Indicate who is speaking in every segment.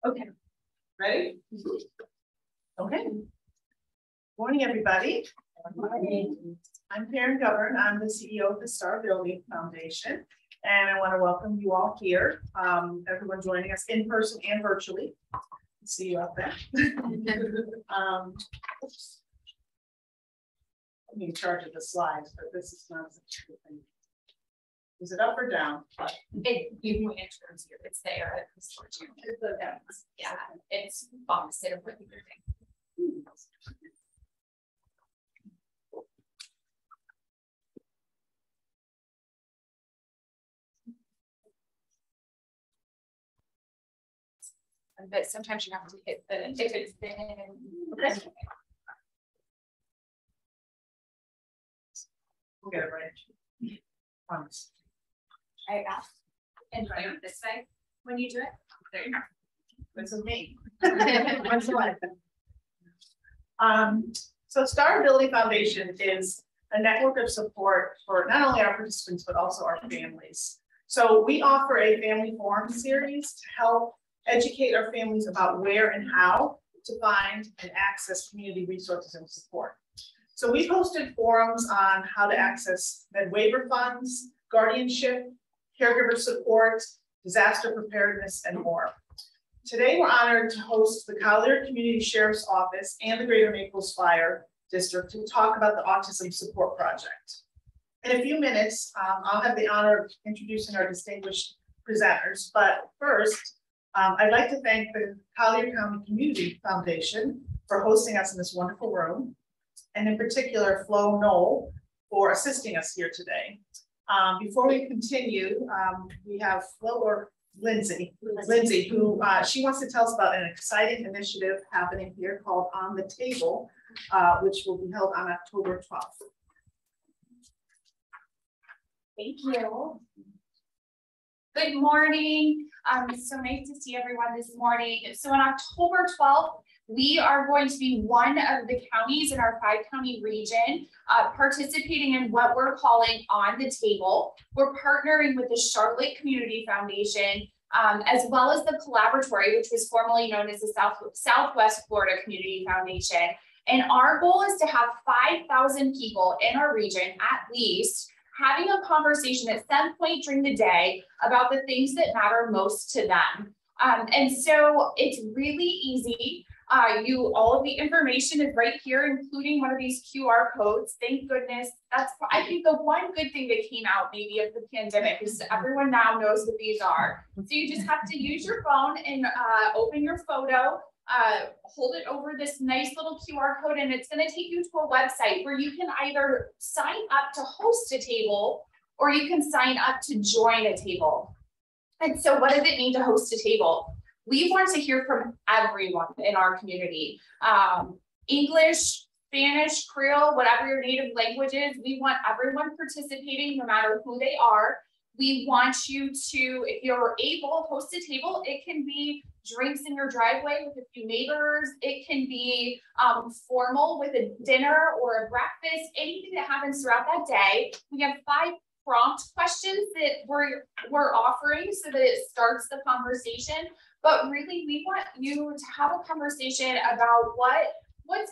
Speaker 1: Okay, ready? Okay. Morning, everybody. Morning. I'm Karen Govern. I'm the CEO of the STARability Foundation, and I want to welcome you all here. Everyone joining us in person and virtually. See you out there. Oops. I'm in charge of the slides, but this is not such a good thing. Is it up or down?
Speaker 2: You can enter here. It's there. Yeah, it's opposite of what you're doing. But sometimes you have to hit the if it's thin. Okay.
Speaker 1: We'll get it right. Promise.
Speaker 2: I asked. And right on this side when you do it. There you go.
Speaker 1: This is me. So STARability Foundation is a network of support for not only our participants, but also our families. So we offer a family forum series to help educate our families about where and how to find and access community resources and support. So we've hosted forums on how to access med waiver funds, guardianship, caregiver support, disaster preparedness, and more. Today, we're honored to host the Collier Community Sheriff's Office and the Greater Naples Fire District to talk about the Autism Support Project. In a few minutes, I'll have the honor of introducing our distinguished presenters, but first, I'd like to thank the Collier County Community Foundation for hosting us in this wonderful room, and in particular, Flo Knoll for assisting us here today. Before we continue, we have Flo or Lindsay, who she wants to tell us about an exciting initiative happening here called On the Table, which will be held on October 12th.
Speaker 2: Thank you. Good morning. So nice to see everyone this morning. So on October 12th, we are going to be one of the counties in our 5-county region participating in what we're calling On the Table. We're partnering with the Charlotte Community Foundation, as well as the Collaboratory, which was formerly known as the Southwest Florida Community Foundation. And our goal is to have 5,000 people in our region, at least, having a conversation at some point during the day about the things that matter most to them. And so it's really easy. All of the information is right here, including one of these QR codes. Thank goodness. That's, I think, the one good thing that came out maybe of the pandemic is everyone now knows what these are. So you just have to use your phone and open your photo, hold it over this nice little QR code, and it's going to take you to a website where you can either sign up to host a table or you can sign up to join a table. And so what does it mean to host a table? We want to hear from everyone in our community. English, Spanish, Creole, whatever your native language is, we want everyone participating no matter who they are. We want you to, if you're able, host a table. It can be drinks in your driveway with a few neighbors. It can be formal with a dinner or a breakfast, anything that happens throughout that day. We have 5 prompt questions that we're offering so that it starts the conversation. But really, we want you to have a conversation about what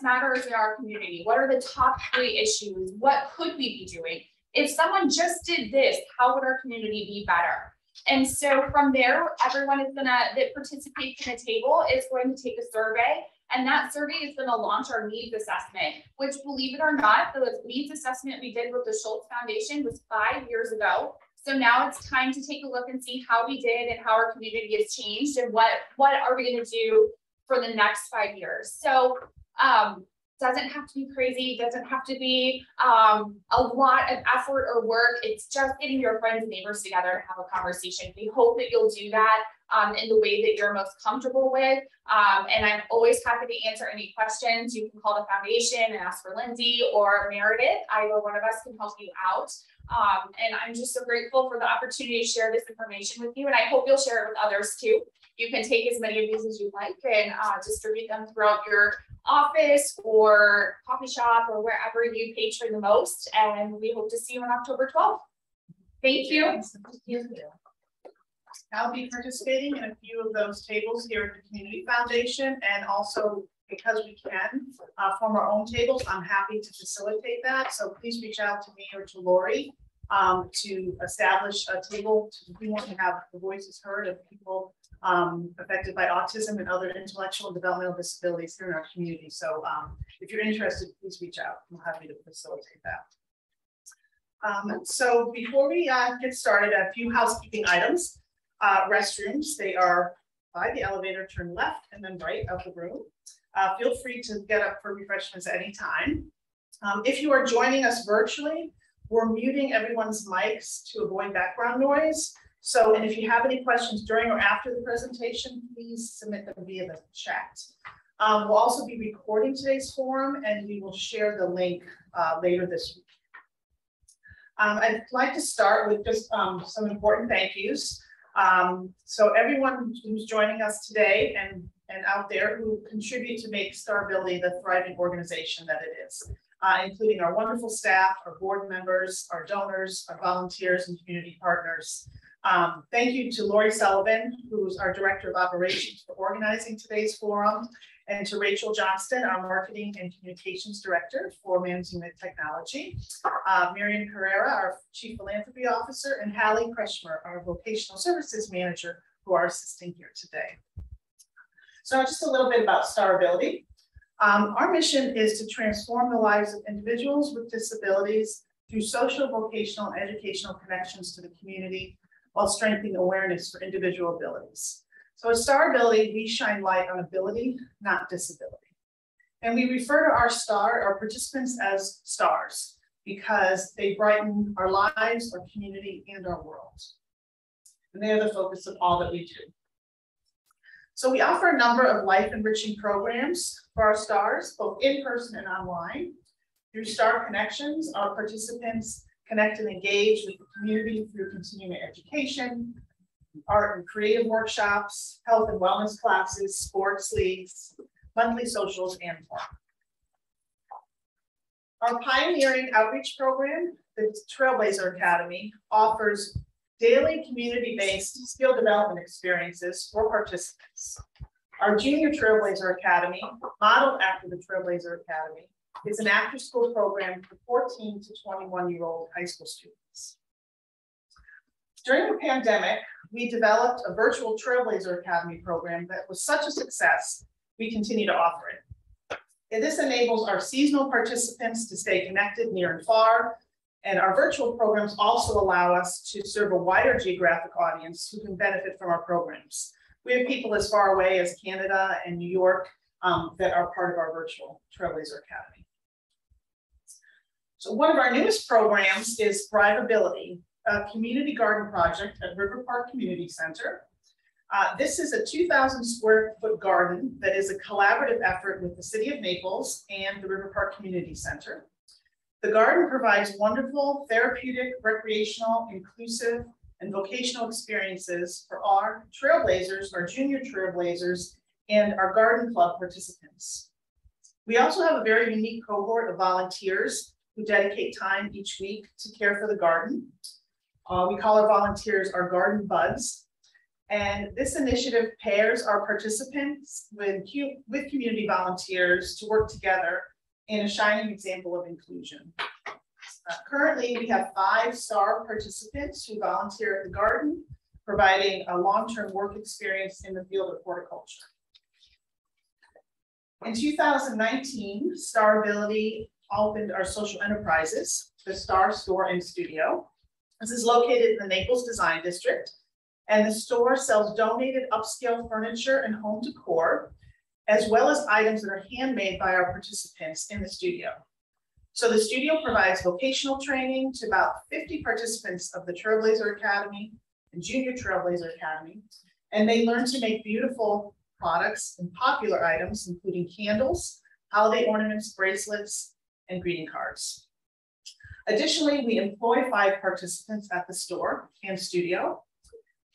Speaker 2: matters in our community. What are the top 3 issues? What could we be doing? If someone just did this, how would our community be better? And so from there, everyone is that participates in a table is going to take a survey, and that survey is going to launch our needs assessment, which, believe it or not, the needs assessment we did with the Schultz Foundation was 5 years ago. So now it's time to take a look and see how we did and how our community has changed and what are we going to do for the next 5 years. So doesn't have to be crazy, doesn't have to be a lot of effort or work. It's just getting your friends and neighbors together and have a conversation. We hope that you'll do that in the way that you're most comfortable with. And I'm always happy to answer any questions. You can call the foundation and ask for Lindsay or Meredith. Either one of us can help you out. And I'm just so grateful for the opportunity to share this information with you. And I hope you'll share it with others too. You can take as many of these as you like and distribute them throughout your office or coffee shop or wherever you patron the most. And we hope to see you on October 12th. Thank you.
Speaker 1: I'll be participating in a few of those tables here at the Community Foundation, and also because we can form our own tables, I'm happy to facilitate that. So please reach out to me or to Lori to establish a table. We want to have the voices heard of people affected by autism and other intellectual and developmental disabilities here in our community. So if you're interested, please reach out. I'm happy to facilitate that. So before we get started, a few housekeeping items. Restrooms, they are by the elevator, turn left and then right of the room. Feel free to get up for refreshments at any time. If you are joining us virtually, we're muting everyone's mics to avoid background noise. So, and if you have any questions during or after the presentation, please submit them via the chat. We'll also be recording today's forum, and we will share the link later this week. I'd like to start with just some important thank yous. So everyone who's joining us today and out there who contribute to make STARability the thriving organization that it is, including our wonderful staff, our board members, our donors, our volunteers, and community partners. Thank you to Lori Sullivan, who's our Director of Operations, for organizing today's forum, and to Rachel Johnston, our Marketing and Communications Director, for managing the technology. Miriam Carrera, our Chief Philanthropy Officer, and Hallie Kretschmer, our Vocational Services Manager, who are assisting here today. So just a little bit about STARability. Our mission is to transform the lives of individuals with disabilities through social, vocational, and educational connections to the community, while strengthening awareness for individual abilities. So at STARability, we shine light on ability, not disability. And we refer to our participants as stars, because they brighten our lives, our community, and our world. And they are the focus of all that we do. So we offer a number of life-enriching programs for our stars, both in person and online. Through Star Connections, our participants connect and engage with the community through continuing education, art and creative workshops, health and wellness classes, sports leagues, monthly socials, and more. Our pioneering outreach program, the Trailblazer Academy, offers daily community-based skill development experiences for participants. Our Junior Trailblazer Academy, modeled after the Trailblazer Academy, is an after-school program for 14 to 21-year-old high school students. During the pandemic, we developed a virtual Trailblazer Academy program that was such a success, we continue to offer it. And this enables our seasonal participants to stay connected near and far, and our virtual programs also allow us to serve a wider geographic audience who can benefit from our programs. We have people as far away as Canada and New York that are part of our virtual Trailblazer Academy. So one of our newest programs is Thriveability, a community garden project at River Park Community Center. This is a 2,000 square foot garden that is a collaborative effort with the City of Naples and the River Park Community Center. The garden provides wonderful therapeutic, recreational, inclusive, and vocational experiences for our Trailblazers, our Junior Trailblazers, and our Garden Club participants. We also have a very unique cohort of volunteers who dedicate time each week to care for the garden. We call our volunteers our garden buds. And this initiative pairs our participants with community volunteers to work together in a shining example of inclusion. Currently, we have 5 STAR participants who volunteer at the garden, providing a long-term work experience in the field of horticulture. In 2019, STARability opened our social enterprises, the STAR Store and Studio. This is located in the Naples Design District, and the store sells donated upscale furniture and home decor, as well as items that are handmade by our participants in the studio. So the studio provides vocational training to about 50 participants of the Trailblazer Academy and Junior Trailblazer Academy, and they learn to make beautiful products and popular items, including candles, holiday ornaments, bracelets, and greeting cards. Additionally, we employ 5 participants at the store and studio,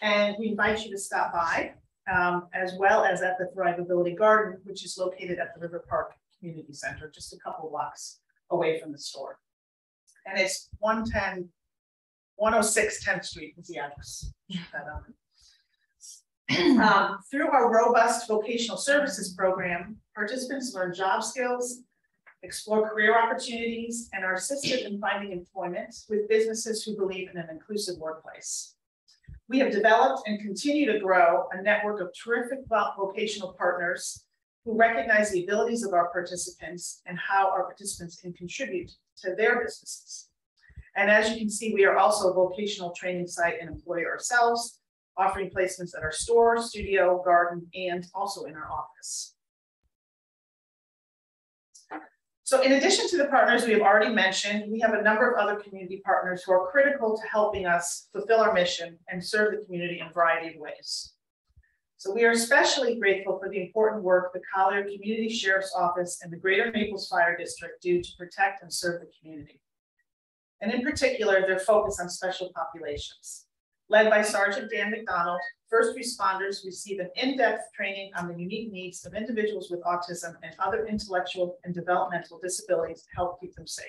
Speaker 1: and we invite you to stop by, as well as at the Thriveability Garden, which is located at the River Park Community Center, just a couple blocks away from the store. And it's 106 10th Street is the address. Through our robust vocational services program, participants learn job skills, explore career opportunities, and are assisted in finding employment with businesses who believe in an inclusive workplace. We have developed and continue to grow a network of terrific vocational partners who recognize the abilities of our participants and how our participants can contribute to their businesses. And as you can see, we are also a vocational training site and employer ourselves, offering placements at our store, studio, garden, and also in our office. So in addition to the partners we have already mentioned, we have a number of other community partners who are critical to helping us fulfill our mission and serve the community in a variety of ways. So we are especially grateful for the important work the Collier Community Sheriff's Office and the Greater Naples Fire District do to protect and serve the community. And in particular, their focus on special populations. Led by Sergeant Dan Mcdonald, first responders receive an in-depth training on the unique needs of individuals with autism and other intellectual and developmental disabilities to help keep them safe.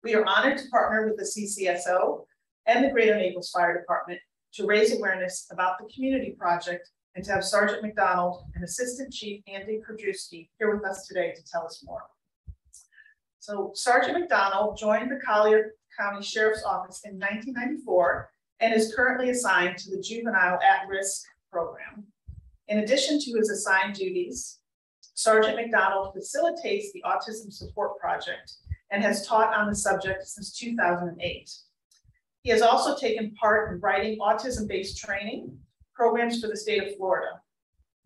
Speaker 1: We are honored to partner with the CCSO and the Greater Naples Fire Department to raise awareness about the community project and to have Sergeant McDonald and Assistant Chief Andy Krajewski here with us today to tell us more. So Sergeant McDonald joined the Collier County Sheriff's Office in 1994 and is currently assigned to the Juvenile At-Risk Program. In addition to his assigned duties, Sergeant McDonald facilitates the Autism Support Project and has taught on the subject since 2008. He has also taken part in writing autism-based training programs for the state of Florida.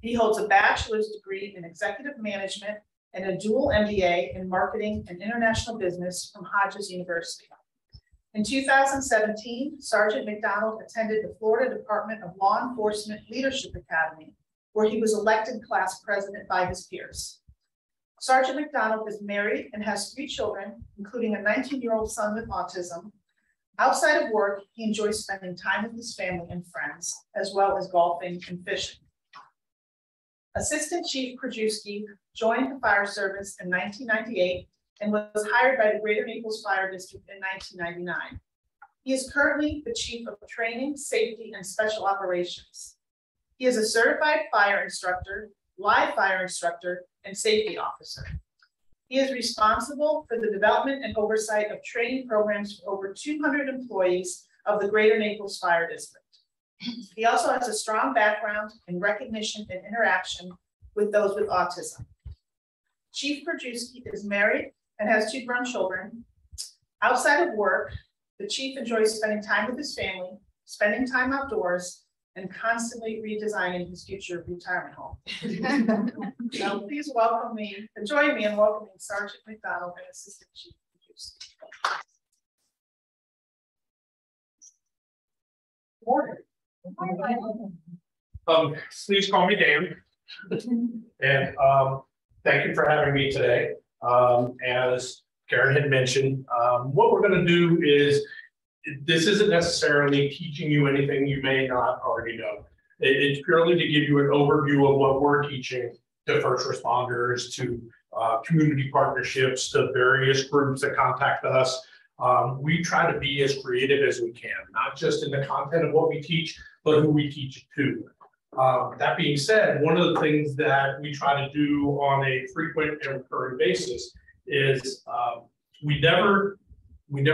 Speaker 1: He holds a bachelor's degree in executive management and a dual MBA in marketing and international business from Hodges University. In 2017, Sergeant McDonald attended the Florida Department of Law Enforcement Leadership Academy, where he was elected class president by his peers. Sergeant McDonald is married and has 3 children, including a 19-year-old son with autism. Outside of work, he enjoys spending time with his family and friends, as well as golfing and fishing. Assistant Chief Krajewski joined the fire service in 1998 and was hired by the Greater Naples Fire District in 1999. He is currently the Chief of Training, Safety, and Special Operations. He is a certified fire instructor, live fire instructor, and safety officer. He is responsible for the development and oversight of training programs for over 200 employees of the Greater Naples Fire District. He also has a strong background in recognition and interaction with those with autism. Chief Krajewski is married and has 2 grown children. Outside of work, the chief enjoys spending time with his family, spending time outdoors, and constantly redesigning his future retirement home. Now, please welcome me and join me in welcoming Sergeant McDonald and Assistant Chief Krajewski.
Speaker 3: Morning. Please call me Dan. And thank you for having me today. As Karen had mentioned, what we're going to do is, this isn't necessarily teaching you anything you may not already know. It's purely to give you an overview of what we're teaching to first responders, to community partnerships, to various groups that contact us. We try to be as creative as we can, not just in the content of what we teach, but who we teach it to. That being said, one of the things that we try to do on a frequent and recurring basis is we never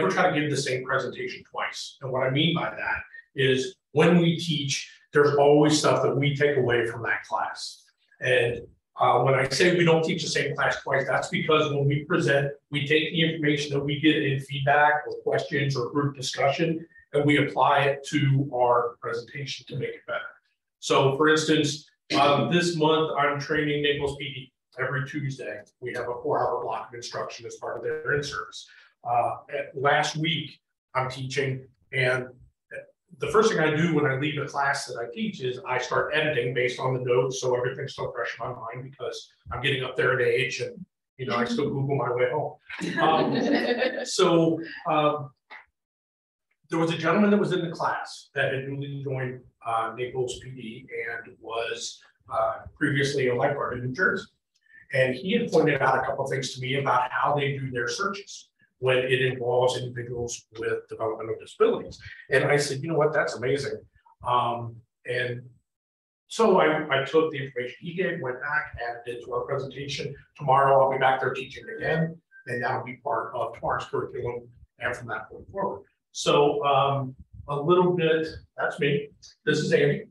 Speaker 3: try to give the same presentation twice. And what I mean by that is when we teach, there's always stuff that we take away from that class. And when I say we don't teach the same class twice, that's because when we present, we take the information that we get in feedback or questions or group discussion, and we apply it to our presentation to make it better. So for instance, this month I'm training Naples PD every Tuesday. We have a 4-hour block of instruction as part of their in-service. Last week I'm teaching, and the first thing I do when I leave a class that I teach is I start editing based on the notes, so everything's still fresh in my mind because I'm getting up there in age, and I still Google my way home. There was a gentleman that was in the class that had newly joined Naples PD and was previously a lifeguard in New Jersey, and he had pointed out a couple of things to me about how they do their searches when it involves individuals with developmental disabilities. And I said, you know what, that's amazing. And So I took the information he gave, went back, added it to our presentation. Tomorrow I'll be back there teaching again, and that'll be part of tomorrow's curriculum and from that point forward. So a little bit, that's me. This is Andy.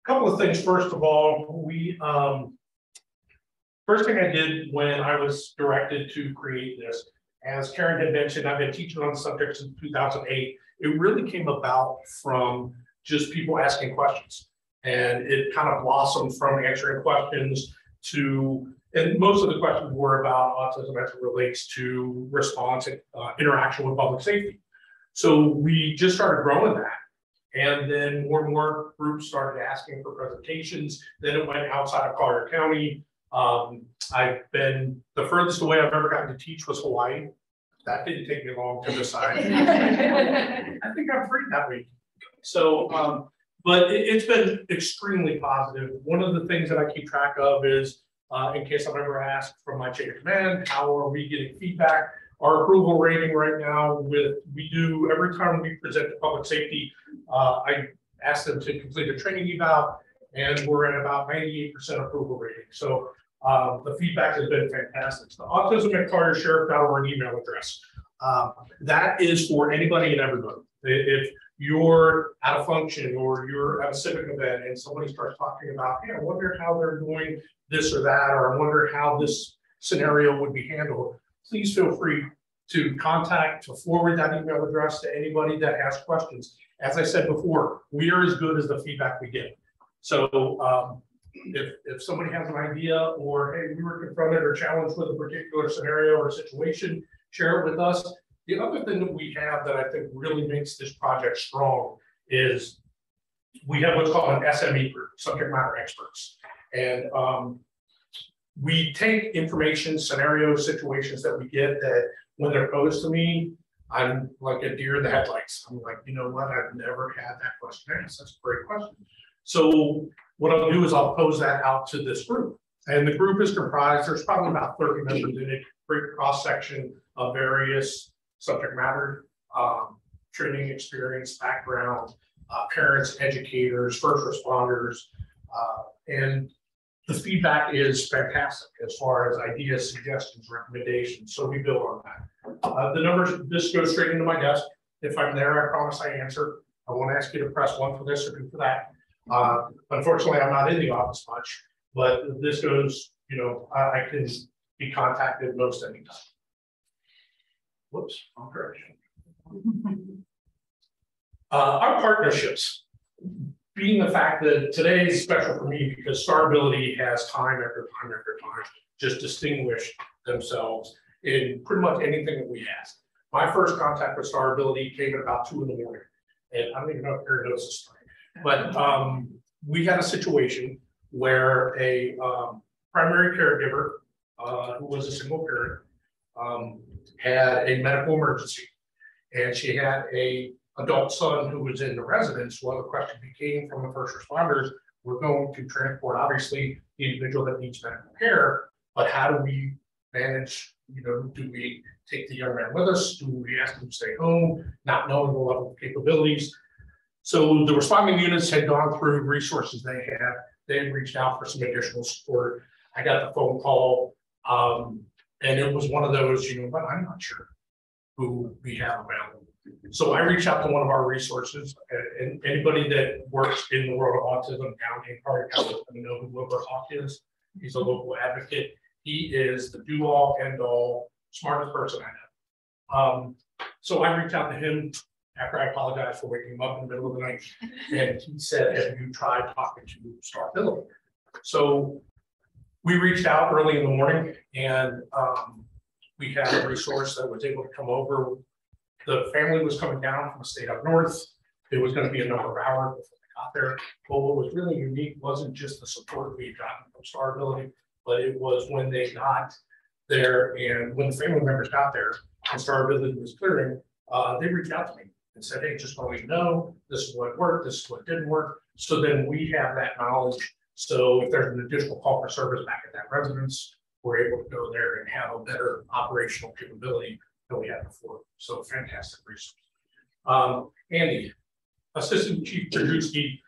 Speaker 3: Couple of things. First of all, first thing I did when I was directed to create this, as Karen had mentioned, I've been teaching on the subject since 2008. It really came about from just people asking questions, and it kind of blossomed from answering questions to, and most of the questions were about autism as it relates to response and interaction with public safety. So we just started growing that. And then more and more groups started asking for presentations. Then it went outside of Collier County. I've been, the furthest away I've ever gotten to teach was Hawaii. That didn't take me long to decide. I think I'm free that week. So, but it's been extremely positive. One of the things that I keep track of is, in case I'm ever asked from my chain of command, how are we getting feedback? Our approval rating right now we do every time we present to public safety, I ask them to complete a training eval, and we're at about 98% approval rating. So the feedback has been fantastic. The autism@colliersheriff.org email address. That is for anybody and everybody. If you're at a function or you're at a civic event and somebody starts talking about, hey, I wonder how they're doing this or that, or I wonder how this scenario would be handled, please feel free to forward that email address to anybody that has questions. As I said before, we are as good as the feedback we get. So if somebody has an idea, or hey, we were confronted or challenged with a particular scenario or situation, share it with us. The other thing that we have that I think really makes this project strong is we have what's called an SME group, subject matter experts. And we take information, scenarios, situations that we get that when they're posed to me, I'm like a deer in the headlights. I'm like, you know what? I've never had that question asked. That's a great question. So what I'll do is I'll pose that out to this group. And the group is comprised, there's probably about 30 members in it, great cross section of various subject matter, training experience, background, parents, educators, first responders, and the feedback is fantastic as far as ideas, suggestions, recommendations. So we build on that. The numbers, this goes straight into my desk. If I'm there, I promise I answer. I won't ask you to press 1 for this or 2 for that. Unfortunately, I'm not in the office much, but this goes, you know, I can be contacted most anytime. Whoops, wrong direction. Our partnerships, being the fact that today is special for me because STARability has time after time after time just distinguished themselves in pretty much anything that we ask. My first contact with STARability came at about 2 in the morning, and I don't even know if Karen knows this story, but we had a situation where a primary caregiver who was a single parent had a medical emergency, and she had a adult son who was in the residence. Well, the question became from the first responders, we're going to transport, obviously, the individual that needs medical care, but how do we manage, you know, do we take the young man with us? Do we ask him to stay home, not knowing the level of capabilities? So the responding units had gone through resources they had. They had reached out for some additional support. I got the phone call, and it was one of those, you know, but I'm not sure who we have available. So I reached out to one of our resources, and anybody that works in the world of autism down in Collier County, you know who Wilbur Hawk is. He's a local advocate. He is the do-all, end-all, smartest person I know. So I reached out to him after I apologized for waking him up in the middle of the night, and he said, "Have you tried talking to STARability?" So we reached out early in the morning, and we had a resource that was able to come over. The family was coming down from a state up north. It was going to be a number of hours before they got there. But what was really unique wasn't just the support we had gotten from STARability, but it was when they got there and when the family members got there and STARability was clearing, they reached out to me and said, "Hey, just want to let you know, this is what worked, this is what didn't work." So then we have that knowledge. So if there's an additional call for service back at that residence, we're able to go there and have a better operational capability than we had before. So fantastic resource. Andy, Assistant Chief Krajewski,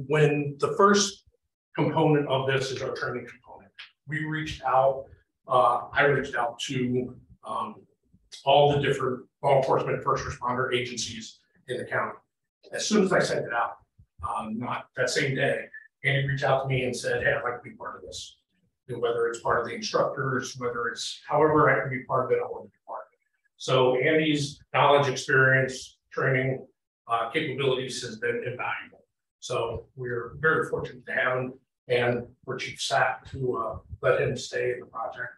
Speaker 3: when the first component of this is our training component, we reached out, I reached out to all the different law enforcement first responder agencies in the county. As soon as I sent it out, not that same day, Andy reached out to me and said, hey, I'd like to be part of this. And whether it's part of the instructors, whether it's however I can be part of it, I want to be part of it. So Andy's knowledge, experience, training, capabilities has been invaluable. So we're very fortunate to have him, and we're Chief Staff to let him stay in the project.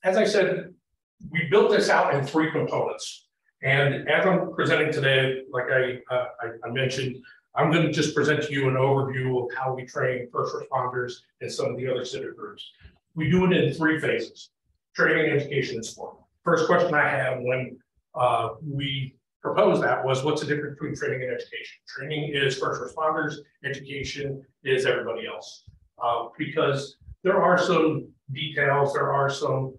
Speaker 3: As I said, we built this out in 3 components. And as I'm presenting today, like I mentioned, I'm going to just present to you an overview of how we train first responders and some of the other civic groups. We do it in 3 phases: training, education, and support. First question I have when we proposed that was, what's the difference between training and education? Training is first responders, education is everybody else. Because there are some details, there are some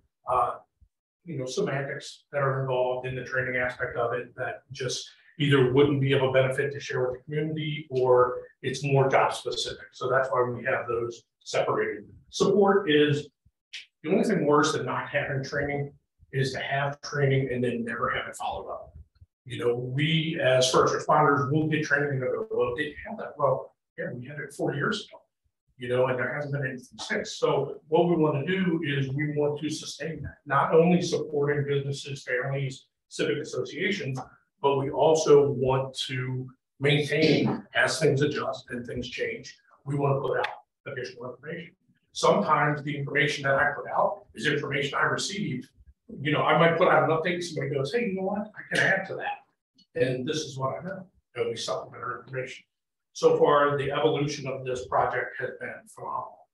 Speaker 3: semantics that are involved in the training aspect of it that just either wouldn't be of a benefit to share with the community, or it's more job specific. So that's why we have those separated. Support is the only thing worse than not having training is to have training and then never have it followed up. We as first responders will get training and go, well, did you have that? Well, yeah, we had it 4 years ago. And there hasn't been anything since. So what we want to do is we want to sustain that, not only supporting businesses, families, civic associations, but we also want to maintain, as things adjust and things change, we want to put out additional information. Sometimes the information that I put out is information I received. I might put out an update, somebody goes, hey, you know what, I can add to that. And this is what I know. And we supplement our information. So far, the evolution of this project has been phenomenal.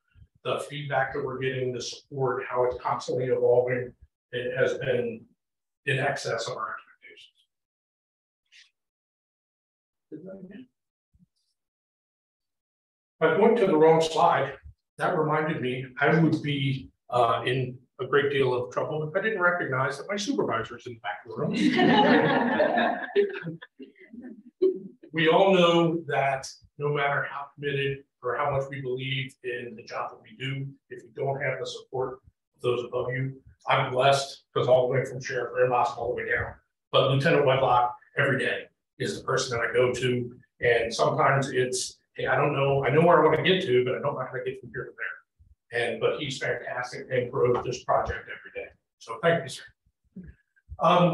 Speaker 3: The feedback that we're getting, the support, how it's constantly evolving, it has been in excess of our expectations. I went to the wrong slide. That reminded me I would be in a great deal of trouble if I didn't recognize that my supervisor's in the back of the room. We all know that no matter how committed or how much we believe in the job that we do, if you don't have the support of those above you, I'm blessed because all the way from Sheriff Rainboss all the way down. But Lieutenant Wedlock every day is the person that I go to. And sometimes it's, hey, I don't know, I know where I want to get to, but I don't know how to get from here to there. But he's fantastic and grows this project every day. So thank you, sir.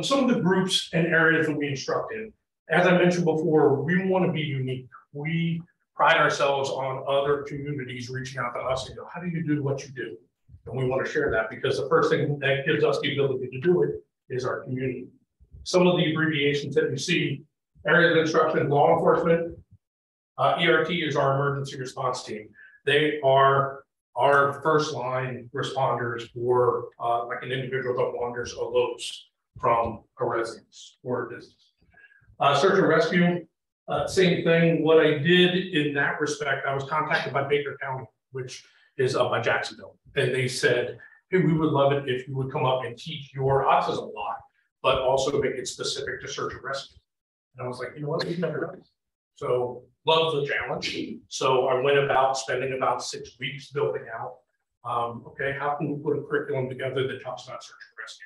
Speaker 3: Some of the groups and areas that we instruct in. As I mentioned before, we want to be unique. We pride ourselves on other communities reaching out to us and go, how do you do what you do? And we want to share that because the first thing that gives us the ability to do it is our community. Some of the abbreviations that you see, area of instruction, law enforcement, ERT is our emergency response team. They are our first line responders for like an individual that wanders or elopes from a residence or a business. Search and rescue, same thing. What I did in that respect, I was contacted by Baker County, which is up by Jacksonville. And they said, hey, we would love it if you would come up and teach your autism block, but also make it specific to search and rescue. And I was like, you know what, we've never done this. So love the challenge. So I went about spending about 6 weeks building out, okay, how can we put a curriculum together that talks about search and rescue?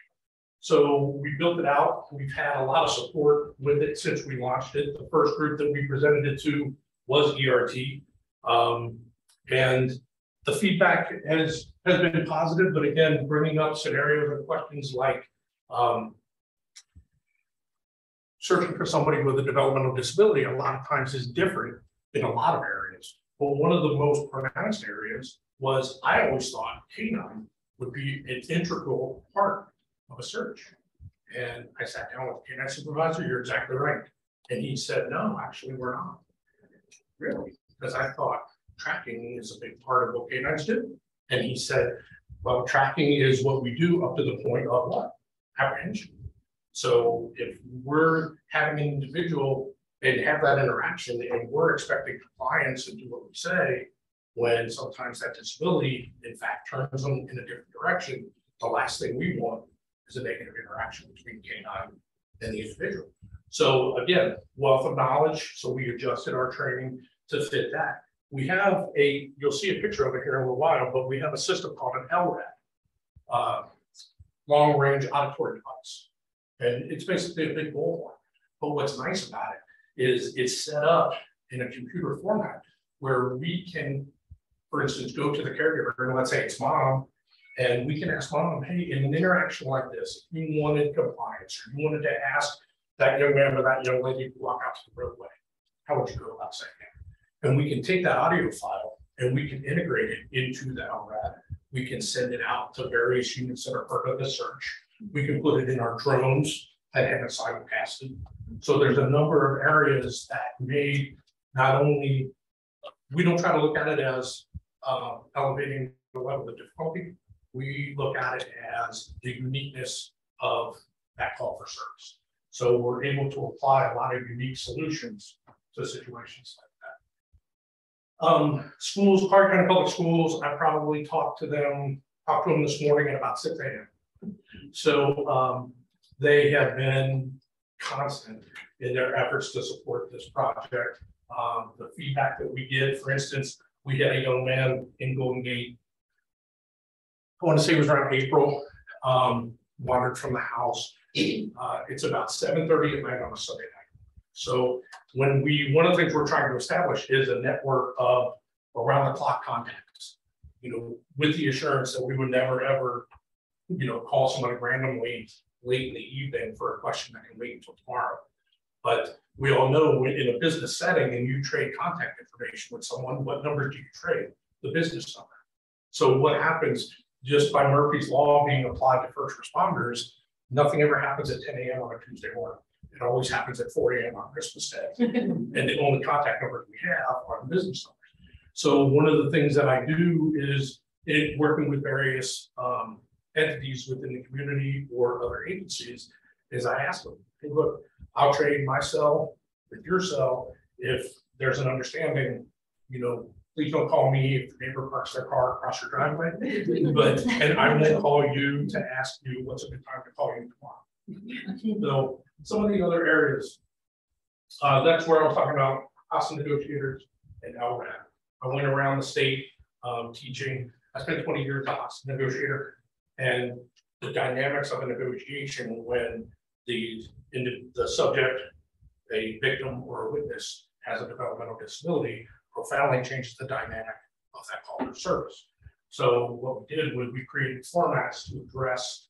Speaker 3: So we built it out. We've had a lot of support with it since we launched it. The first group that we presented it to was ERT. And the feedback has been positive, but again, bringing up scenarios and questions like searching for somebody with a developmental disability a lot of times is different in a lot of areas. But one of the most pronounced areas was I always thought canine would be an integral part of a search. And I sat down with the canine supervisor, you're exactly right. And he said, no, actually we're not. Really? Because I thought tracking is a big part of what canines do. And he said, well, tracking is what we do up to the point of what? Apprehension. So if we're having an individual and have that interaction and we're expecting compliance and do what we say, when sometimes that disability, in fact, turns them in a different direction, the last thing we want is a negative interaction between K9 and the individual. So again, wealth of knowledge. So we adjusted our training to fit that. We have you'll see a picture of it here in a little while, but we have a system called an LRAD, long range auditory device. And it's basically a big bullhorn. But what's nice about it is it's set up in a computer format where we can, for instance, go to the caregiver and let's say it's mom, and we can ask mom, hey, in an interaction like this, if you wanted compliance or you wanted to ask that young man or that young lady to walk out to the roadway, how would you go about saying that? And we can take that audio file and we can integrate it into the LRAD. We can send it out to various units that are part of the search. We can put it in our drones that have it simulcasted. So there's a number of areas that may not only, we don't try to look at it as elevating the level of difficulty. We look at it as the uniqueness of that call for service. So we're able to apply a lot of unique solutions to situations like that. Schools, Clark County Public Schools, I probably talked to them this morning at about 6 a.m. So they have been constant in their efforts to support this project. The feedback that we get, for instance, we had a young man in Golden Gate, I want to say it was around April, wandered from the house. It's about 7:30 at night on a Sunday night. So one of the things we're trying to establish is a network of around the clock contacts, with the assurance that we would never ever, call somebody randomly late in the evening for a question that can wait until tomorrow. But we all know in a business setting and you trade contact information with someone, what number do you trade? The business number. So what happens just by Murphy's Law being applied to first responders, nothing ever happens at 10 a.m. on a Tuesday morning. It always happens at 4 a.m. on Christmas Day. And the only contact numbers we have are the business numbers. So one of the things that I do is working with various entities within the community or other agencies is I ask them, hey, look, I'll trade my cell with your cell. If there's an understanding, please don't call me if the neighbor parks their car across your driveway. And I will call you to ask you what's a good time to call you tomorrow. So some of the other areas, that's where I was talking about hostage negotiators and LRAD. I went around the state teaching. I spent 20 years as a hostage negotiator, and the dynamics of a negotiation when the subject, a victim or a witness has a developmental disability profoundly changes the dynamic of that call for service. So what we did was we created formats to address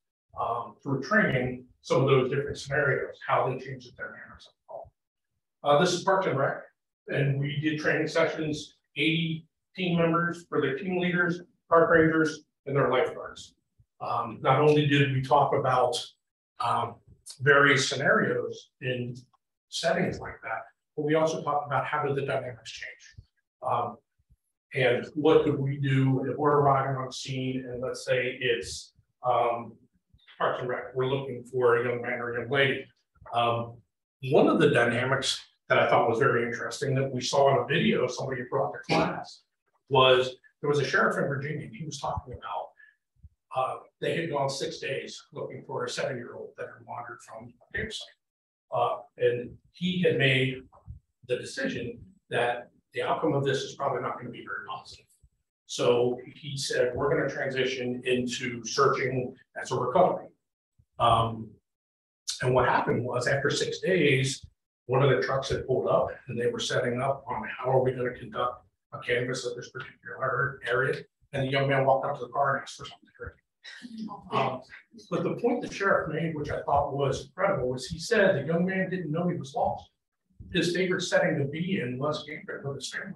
Speaker 3: through training some of those different scenarios, how they change the dynamics of the call. This is Parks and Rec, and we did training sessions, 80 team members for their team leaders, park rangers, and their lifeguards. Not only did we talk about various scenarios in settings like that, but we also talked about how did the dynamics change. And what could we do if we're arriving on scene and let's say it's Parks and Rec, we're looking for a young man or a young lady. One of the dynamics that I thought was very interesting that we saw in a video somebody brought to class was there was a sheriff in Virginia, and he was talking about they had gone 6 days looking for a 7-year-old that had wandered from a campsite. And he had made the decision that the outcome of this is probably not going to be very positive. So he said, we're going to transition into searching as a recovery. And what happened was after 6 days, one of the trucks had pulled up and they were setting up on how are we going to conduct a canvass of this particular area. And the young man walked up to the car and asked for something to drink. But the point the sheriff made, which I thought was incredible, was he said the young man didn't know he was lost. His favorite setting to be in was camping with his family.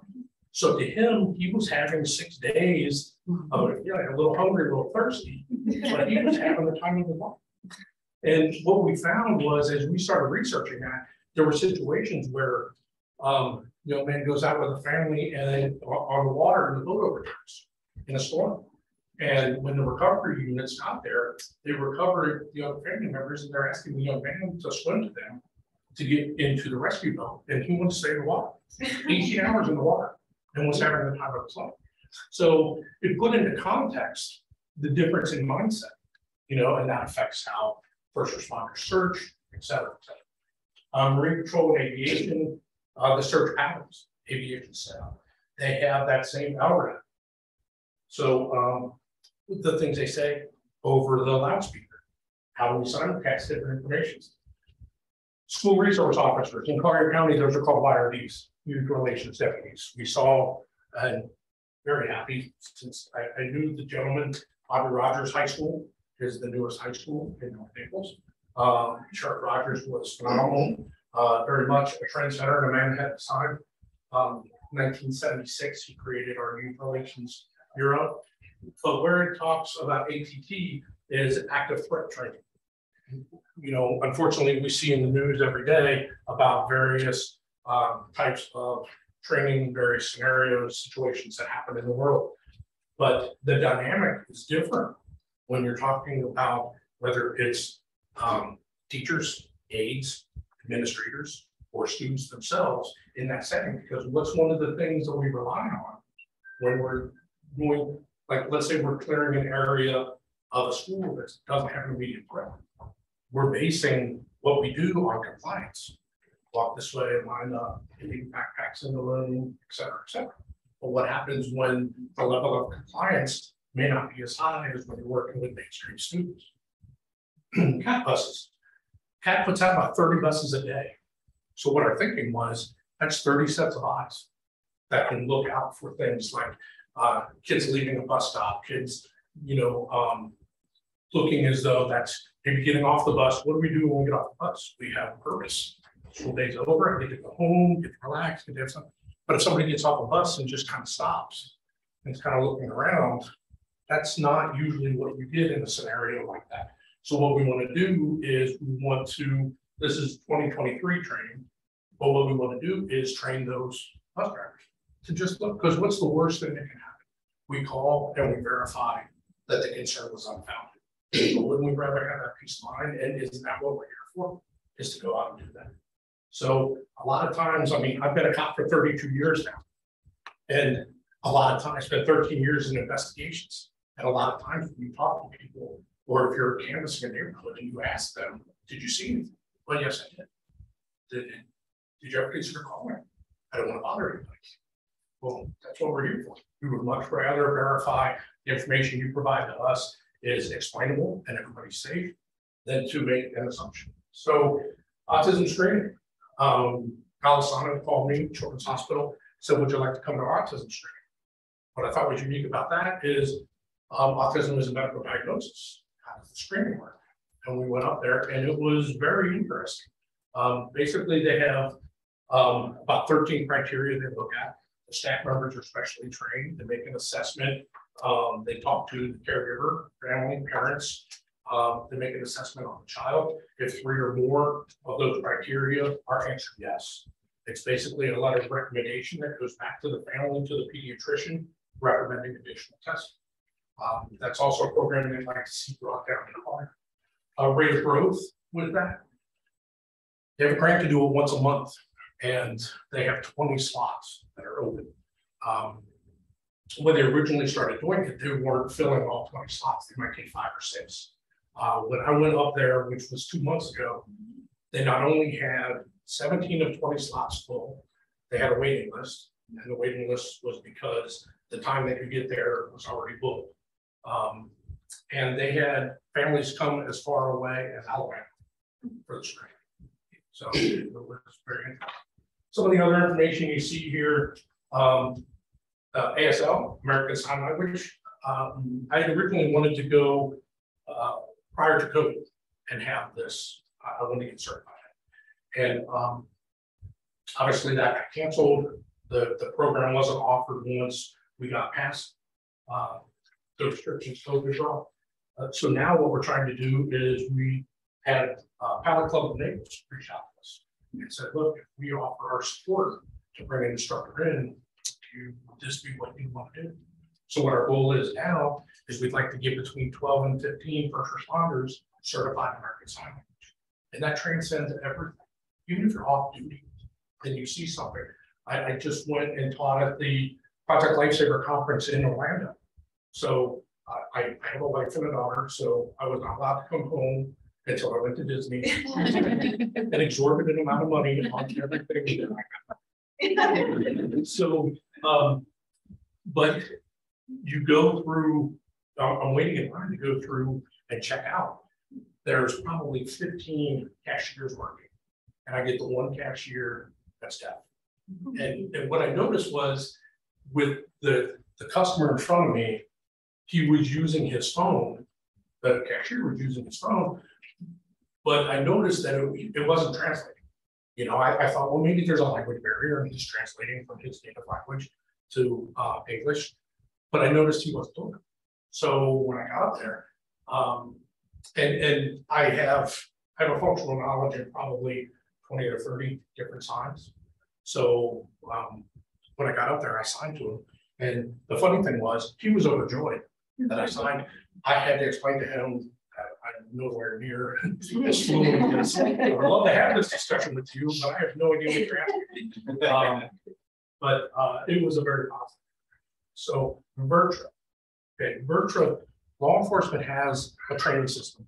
Speaker 3: So to him, he was having 6 days of a little hungry, a little thirsty, but he was having the time of his life. And what we found was, as we started researching that, there were situations where young man goes out with a family and on the water and the boat overturns in a storm. And when the recovery units got there, they recovered the other family members and they're asking the young man to swim to them to get into the rescue boat. And he wants to stay in the water, 18 hours in the water, and was having the time of his life. So it put into context the difference in mindset. and that affects how first responders search, et cetera, et cetera. Marine Patrol and Aviation, the search patterns, aviation setup, they have that same algorithm. So the things they say over the loudspeaker, how do we simulcast different information? School resource officers in Collier County, those are called YRDs, youth relations deputies. We saw, and very happy since I knew the gentleman, Bobby Rogers High School is the newest high school in North Naples. Sheriff Rogers was phenomenal, very much a trendsetter and a man ahead of his time. 1976, he created our Youth Relations Bureau. But where it talks about ATT is active threat training. Unfortunately, we see in the news every day about various types of training, various scenarios, situations that happen in the world. But the dynamic is different when you're talking about whether it's teachers, aides, administrators, or students themselves in that setting. Because what's one of the things that we rely on when we're going, like, let's say we're clearing an area of a school that doesn't have an immediate threat. We're basing what we do on compliance. Walk this way, line up, getting backpacks in the room, et cetera, et cetera. But what happens when the level of compliance may not be as high as when you're working with mainstream students? CAT buses. CAT puts out about 30 buses a day. So what our thinking was, that's 30 sets of eyes that can look out for things like kids leaving a bus stop, kids, looking as though that's maybe getting off the bus. What do we do when we get off the bus? We have a purpose. School day's over, I get to go home, get to relax, get to have something. But if somebody gets off a bus and just kind of stops and is kind of looking around, that's not usually what you get in a scenario like that. So what we want to do is we want to, this is 2023 training, but what we want to do is train those bus drivers to just look, because what's the worst thing that can happen? We call and we verify that the concern was unfounded. But wouldn't we rather have that peace of mind? And isn't that what we're here for? Is to go out and do that. So a lot of times, I've been a cop for 32 years now. And a lot of times, I spent 13 years in investigations. And a lot of times when you talk to people, or if you're canvassing a neighborhood and you ask them, did you see anything? Well, yes, I did. Did you ever consider calling? I don't want to bother anybody. Well, that's what we're here for. We would much rather verify the information you provide to us is explainable and everybody's safe than to make an assumption. So autism screening. Alisana called me, Children's Hospital, said, would you like to come to our autism screening? What I thought was unique about that is autism is a medical diagnosis. How does the screening work? And we went up there and it was very interesting. Basically, they have about 13 criteria they look at. The staff members are specially trained to make an assessment. They talk to the caregiver, family, parents. They make an assessment on the child. If 3 or more of those criteria are answered yes, it's basically a letter of recommendation that goes back to the family, to the pediatrician, recommending additional testing. That's also a program they'd like to see brought down in Collier. Rate of growth with that. They have a grant to do it once a month, and they have 20 slots that are open. When they originally started doing it, they weren't filling all 20 slots. They might take 5 or 6. When I went up there, which was 2 months ago, they not only had 17 of 20 slots full, they had a waiting list. And the waiting list was because the time they could get there was already booked. And they had families come as far away as Alabama for the screening. So it was very interesting. Some of the other information you see here, ASL, American Sign Language. I originally wanted to go prior to COVID and have this. I wanted to get certified. And obviously that got canceled. The program wasn't offered once we got past the restrictions, COVID law. So now what we're trying to do is we had Pilot Club of Naples reach out to us and said, look, if we offer our support to bring an instructor in, would this be what you want to do? So what our goal is now is we'd like to get between 12 and 15 first responders certified American Sign Language. And that transcends everything. Even if you're off duty and you see something. I just went and taught at the Project Lifesaver Conference in Orlando. So I have a wife and a daughter, so I was not allowed to come home until I went to Disney. An exorbitant amount of money on everything. So, but you go through, I'm waiting in line to go through and check out. There's probably 15 cashiers working, and I get the one cashier that's deaf. And what I noticed was with the customer in front of me, he was using his phone, the cashier was using his phone, but I noticed that it wasn't translating. You know, I thought, well, maybe there's a language barrier and he's translating from his native language to English, but I noticed he wasn't doing it. So when I got up there, and I have a functional knowledge in probably 20 or 30 different signs. So when I got up there, I signed to him. And the funny thing was, he was overjoyed that I signed. I had to explain to him I'm nowhere near as fluent as I would love to have this discussion with you, but I have no idea what you're asking. But it was a very positive. So VirTra. Okay, VirTra, law enforcement has a training system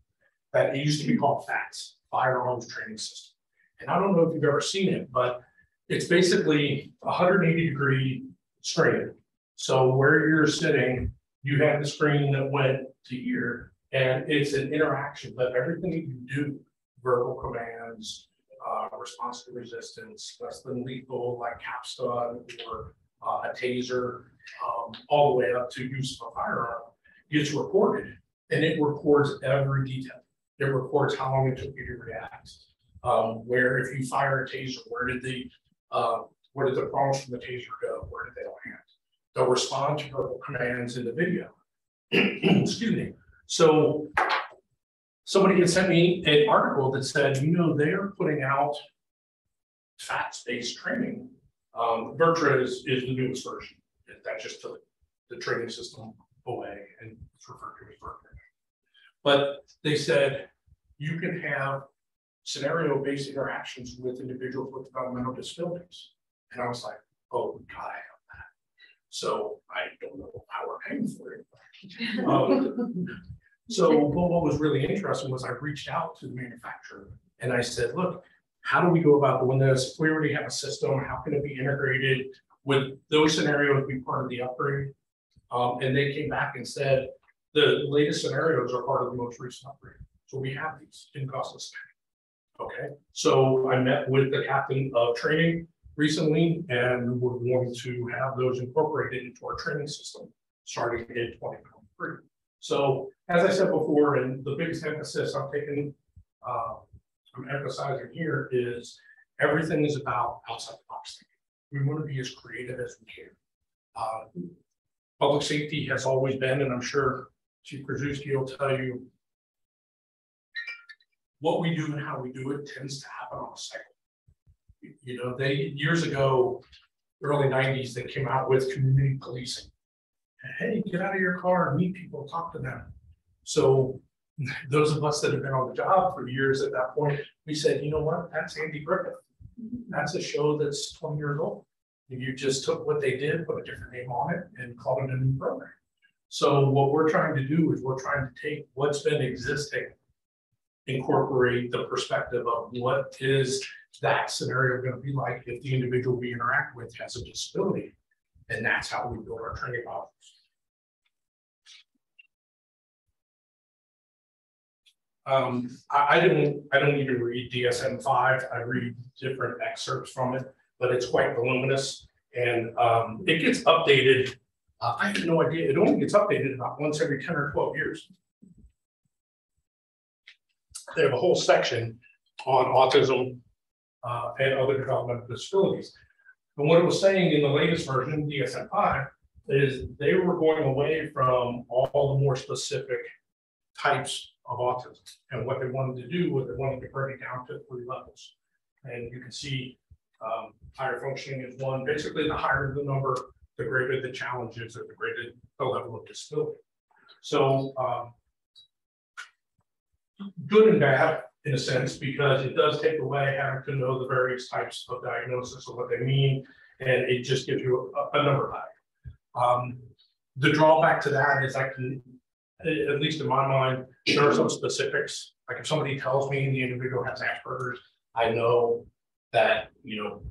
Speaker 3: that it used to be called FATS, Firearms Training System. And I don't know if you've ever seen it, but it's basically 180-degree screen. So where you're sitting, you have the screen that went to here, and it's an interaction that everything that you do, verbal commands, response to resistance, less than lethal, like capstun or a taser, all the way up to use of a firearm, gets recorded, and it records every detail. It records how long it took you to react. Where if you fire a taser, where did the prongs from the taser go? Where did they land? They'll respond to verbal commands in the video. Excuse me. So somebody had sent me an article that said, you know, they're putting out FATS-based training. VirTra is the newest version. That just took the training system away and it's referred to as VirTra. But they said you can have scenario-based interactions with individuals with developmental disabilities. And I was like, oh, God, I have that. So I don't know how we're paying for it. So what was really interesting was I reached out to the manufacturer and I said, look, how do we go about doing this? If we already have a system, how can it be integrated? Would those scenarios be part of the upgrade? And they came back and said, the latest scenarios are part of the most recent upgrade. So we have these in cost of scanning. Okay, so I met with the captain of training recently, and we're going to have those incorporated into our training system starting in 2023. So, as I said before, and the biggest emphasis I'm emphasizing here is everything is about outside the box thinking. We want to be as creative as we can. Public safety has always been, and I'm sure Chief Krasuski will tell you, what we do and how we do it tends to happen on a cycle. You know, years ago, early 90s, they came out with community policing. Hey, get out of your car and meet people, talk to them. So those of us that have been on the job for years at that point, we said, you know what, that's Andy Griffith. That's a show that's 20 years old. You just took what they did, put a different name on it, and called it a new program. So what we're trying to do is we're trying to take what's been existing, incorporate the perspective of what is that scenario going to be like if the individual we interact with has a disability. And that's how we build our training models. I don't even read DSM-5. I read different excerpts from it, but it's quite voluminous and it gets updated. I have no idea. It only gets updated about once every 10 or 12 years. They have a whole section on autism and other developmental disabilities. And what it was saying in the latest version, DSM-5, is they were going away from all the more specific types of autism. And what they wanted to do was they wanted to break it down to 3 levels. And you can see higher functioning is 1. Basically, the higher the number, the greater the challenges, or the greater the level of disability. So good and bad in a sense, because it does take away having to know the various types of diagnosis and what they mean, and it just gives you a number value. The drawback to that is I can at least in my mind, there are some specifics. Like if somebody tells me the individual has Asperger's, I know that, you know,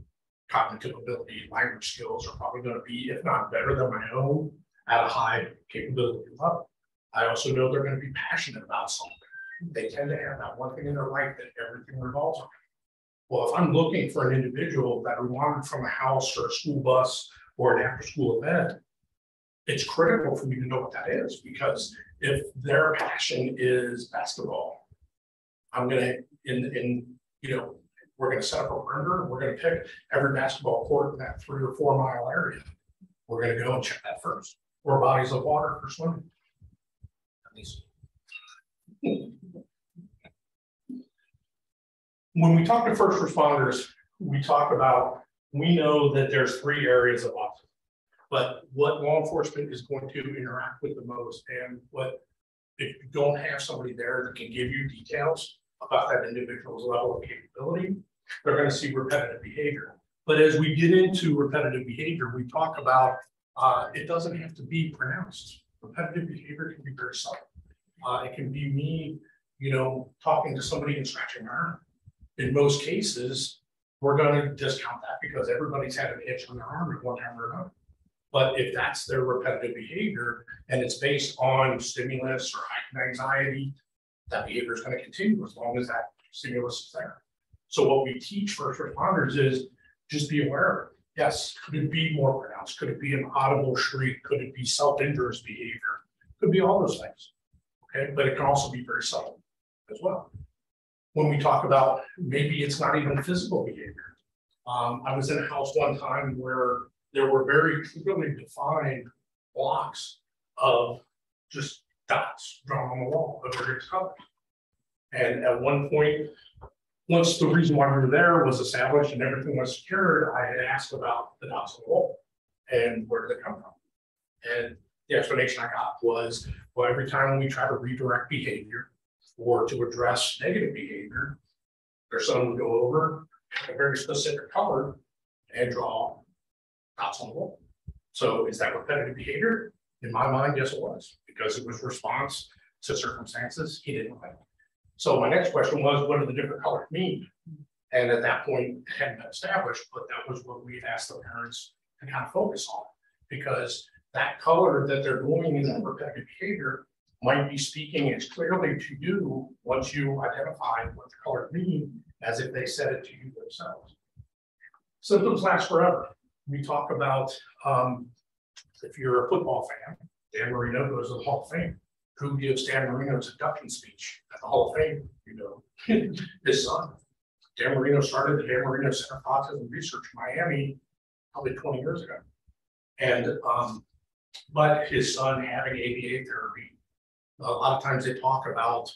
Speaker 3: cognitive ability, language skills are probably going to be, if not better than my own, at a high capability level. I also know they're going to be passionate about something. They tend to have that one thing in their life that everything revolves around. Well, if I'm looking for an individual that wandered from a house or a school bus or an after-school event, it's critical for me to know what that is, because if their passion is basketball, I'm gonna we're gonna set up a perimeter, and we're gonna pick every basketball court in that 3 or 4 mile area. We're gonna go and check that first, or bodies of water for swimming. At least. When we talk to first responders, we talk about, we know that there's 3 areas of autism. But what law enforcement is going to interact with the most, and what, if you don't have somebody there that can give you details about that individual's level of capability, they're going to see repetitive behavior. But as we get into repetitive behavior, we talk about it doesn't have to be pronounced. Repetitive behavior can be very subtle. It can be me, you know, talking to somebody and scratching my arm. In most cases, we're going to discount that because everybody's had an itch on their arm at one time or another. But if that's their repetitive behavior and it's based on stimulus or heightened anxiety, that behavior is going to continue as long as that stimulus is there. So what we teach first responders is just be aware of it. Yes, could it be more pronounced? Could it be an audible shriek? Could it be self-injurious behavior? Could be all those things. Okay, but it can also be very subtle as well. When we talk about maybe it's not even physical behavior. I was in a house one time where there were very clearly defined blocks of just dots drawn on the wall of various colors. And at one point, once the reason why we were there was established and everything was secured, I had asked about the dots on the wall and where did they come from? And the explanation I got was, well, every time we try to redirect behavior or to address negative behavior, their son would go over a very specific color and draw dots on the wall. So is that repetitive behavior? In my mind, yes, it was, because it was response to circumstances he didn't like. So my next question was, what do the different colors mean? And at that point, it hadn't been established, but that was what we asked the parents to kind of focus on, because that color that they're doing in that repetitive behavior might be speaking as clearly to you once you identify what the color means as if they said it to you themselves. Symptoms last forever. We talk about, if you're a football fan, Dan Marino goes to the Hall of Fame. Who gives Dan Marino's induction speech at the Hall of Fame? You know, his son. Dan Marino started the Dan Marino Center for Autism Research in Miami probably 20 years ago. And, but his son having ABA therapy, a lot of times they talk about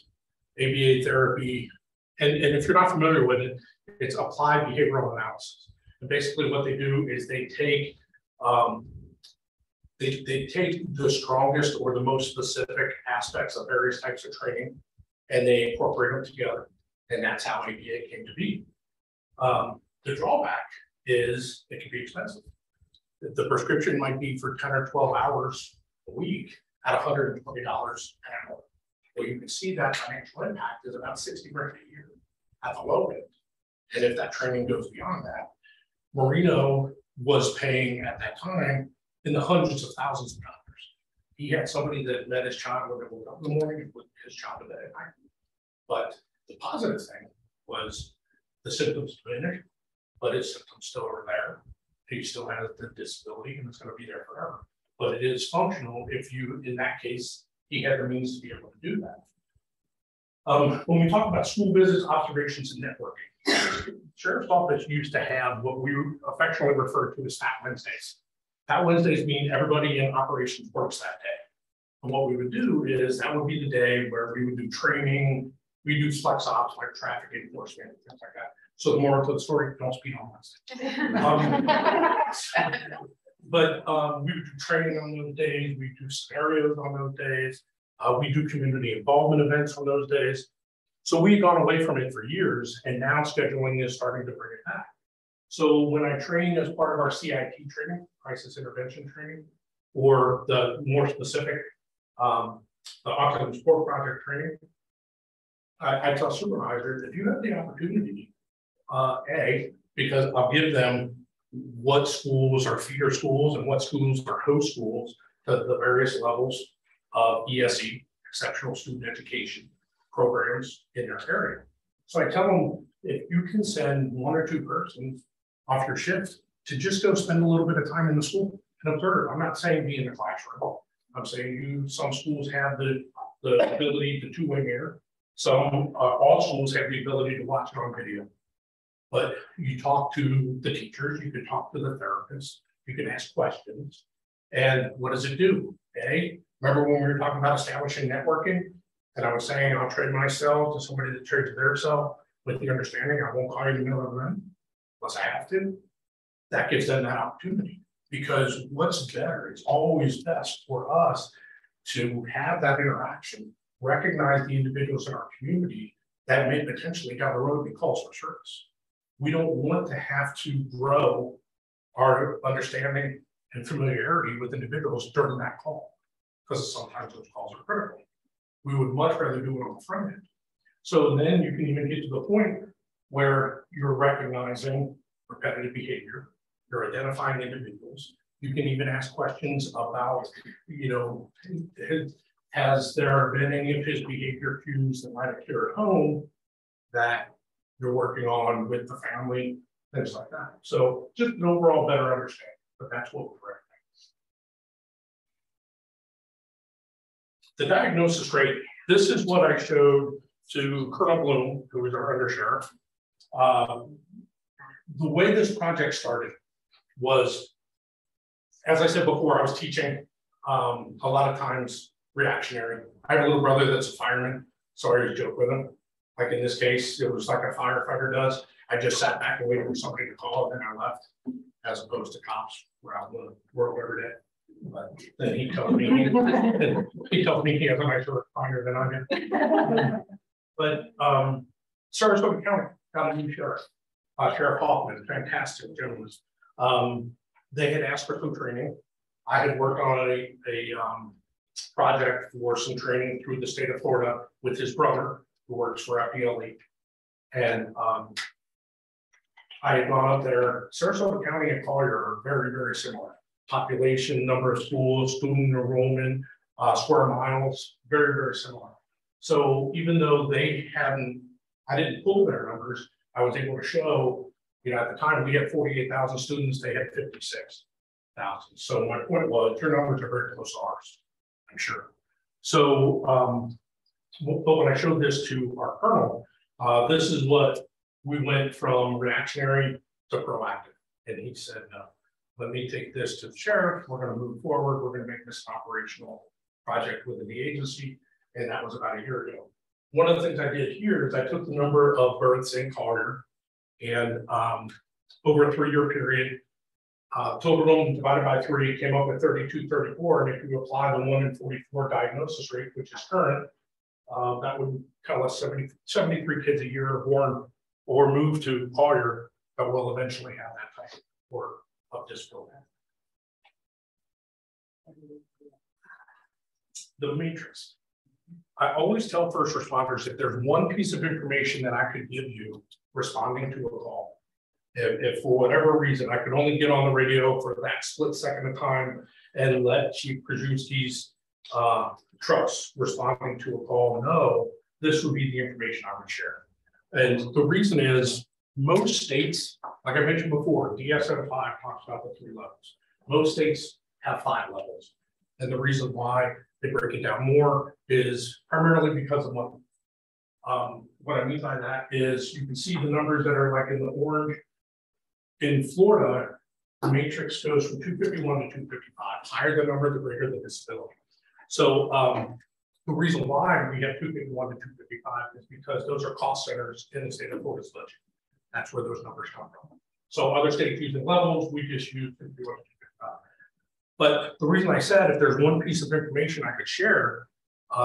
Speaker 3: ABA therapy, and if you're not familiar with it, it's applied behavioral analysis. And basically what they do is they take they take the strongest or the most specific aspects of various types of training and they incorporate them together. And that's how ABA came to be. The drawback is it can be expensive. The prescription might be for 10 or 12 hours a week at $120 an hour. Well, you can see that financial impact is about $60 grand a year at the low end. And if that training goes beyond that, Marino was paying at that time in the hundreds of thousands of dollars. He had somebody that met his child when they woke up in the morning and put his child to bed at night. But the positive thing was the symptoms diminished, but his symptoms still are there. He still has the disability and it's going to be there forever. But it is functional if you, in that case, he had the means to be able to do that. When we talk about school visits, observations, and networking, Sheriff's Office used to have what we affectionately refer to as Fat Wednesdays. Fat Wednesdays mean everybody in operations works that day. And what we would do is that would be the day where we would do training, we do flex ops like traffic enforcement, things like that. So the moral to the story, don't speed on Wednesday. But we would do training on those days, we do scenarios on those days, we do community involvement events on those days. So we've gone away from it for years, and now scheduling is starting to bring it back. So when I train as part of our CIT training, crisis intervention training, or the more specific the Autism Support Project training, I tell supervisors, if you have the opportunity, because I'll give them what schools are feeder schools and what schools are host schools to the various levels of ESE, exceptional student education programs in their area. So I tell them, if you can send 1 or 2 persons off your shift to just go spend a little bit of time in the school and observe. I'm not saying be in the classroom. I'm saying some schools have the ability to two-way mirror. Some, all schools have the ability to watch it on video. But you talk to the teachers, you can talk to the therapists, you can ask questions. And what does it do? Remember when we were talking about establishing networking? And I was saying I'll trade my cell to somebody that trades their cell with the understanding I won't call you in the middle of the night unless I have to. That gives them that opportunity, because what's better, it's always best for us to have that interaction, recognize the individuals in our community that may potentially down the road be calls for service. We don't want to have to grow our understanding and familiarity with individuals during that call, because sometimes those calls are critical. We would much rather do it on the front end. So then you can even get to the point where you're recognizing repetitive behavior, you're identifying individuals. You can even ask questions about, has there been any of his behavior cues that might appear at home that you're working on with the family, things like that. So just an overall better understanding, but that's what we're recommending. The diagnosis rate, this is what I showed to Colonel Bloom, who was our undersheriff. The way this project started was, as I said before, I was teaching a lot of times reactionary. I have a little brother that's a fireman, so I always joke with him. Like in this case, it was like a firefighter does. I just sat back and waited for somebody to call, and then I left, as opposed to cops were out in the world every day. But then he told me he has a nicer fire than I do. But Sarasota County got a new sheriff, Sheriff Hoffman, fantastic gentleman. They had asked for some training. I had worked on a project for some training through the state of Florida with his brother, who works for FDLE. And I had gone up there. Sarasota County and Collier are very, very similar. Population, number of schools, student enrollment, square miles, very, very similar. So even though they hadn't, I didn't pull their numbers, I was able to show, at the time we had 48,000 students, they had 56,000. So my point was, your numbers are very close to ours, I'm sure. So, but when I showed this to our colonel, this is what we went from reactionary to proactive. And he said, no, let me take this to the sheriff. We're going to move forward. We're going to make this an operational project within the agency. And that was about a year ago. One of the things I did here is I took the number of births in Collier and over a 3-year period, total them divided by 3 came up with 3234. And if you apply the 1 in 44 diagnosis rate, which is current, that would tell us 73 kids a year are born or move to Collier that will eventually have that type of disability. The matrix. I always tell first responders, if there's one piece of information that I could give you responding to a call, if for whatever reason I could only get on the radio for that split second of time and let Chief Krajewski's trucks responding to a call, no, this would be the information I would share. And the reason is most states, like I mentioned before, DSM-5 talks about the 3 levels. Most states have 5 levels. And the reason why they break it down more is primarily because of money. What I mean by that is you can see the numbers that are like in the orange. In Florida, the matrix goes from 251 to 255. Higher the number, the greater the disability. So the reason why we have 251 to 255 is because those are cost centers in the state of Florida's budget. That's where those numbers come from. So other states using levels, we just use 251 to 255. But the reason I said if there's one piece of information I could share,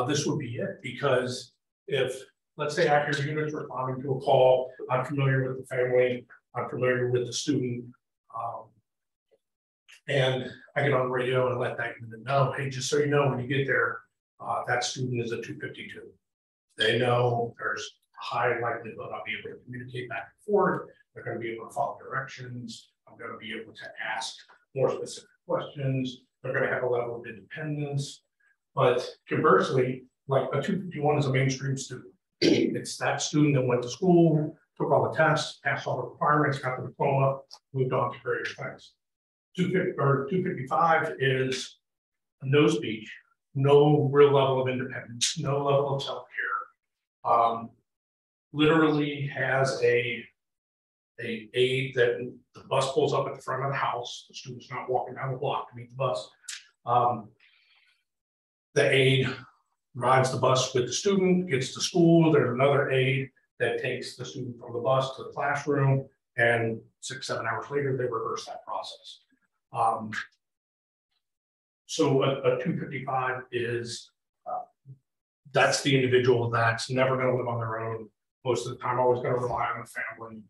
Speaker 3: this would be it. Because if, let's say, active units responding to a call, I'm familiar with the family, I'm familiar with the student, and I get on the radio and let that unit know, hey, just so you know, when you get there, that student is a 252. They know there's a high likelihood I'll be able to communicate back and forth. They're going to be able to follow directions. I'm going to be able to ask more specific questions. They're going to have a level of independence. But conversely, like a 251 is a mainstream student. It's that student that went to school, took all the tests, passed all the requirements, got the diploma, moved on to greater things. 255 is no speech, no real level of independence, no level of self-care. Literally has a aide that the bus pulls up at the front of the house. The student's not walking down the block to meet the bus. The aide rides the bus with the student, gets to school. There's another aide that takes the student from the bus to the classroom, and 6-7 hours later, they reverse that process. So a 255 is, that's the individual that's never going to live on their own. Most of the time, always going to rely on the family,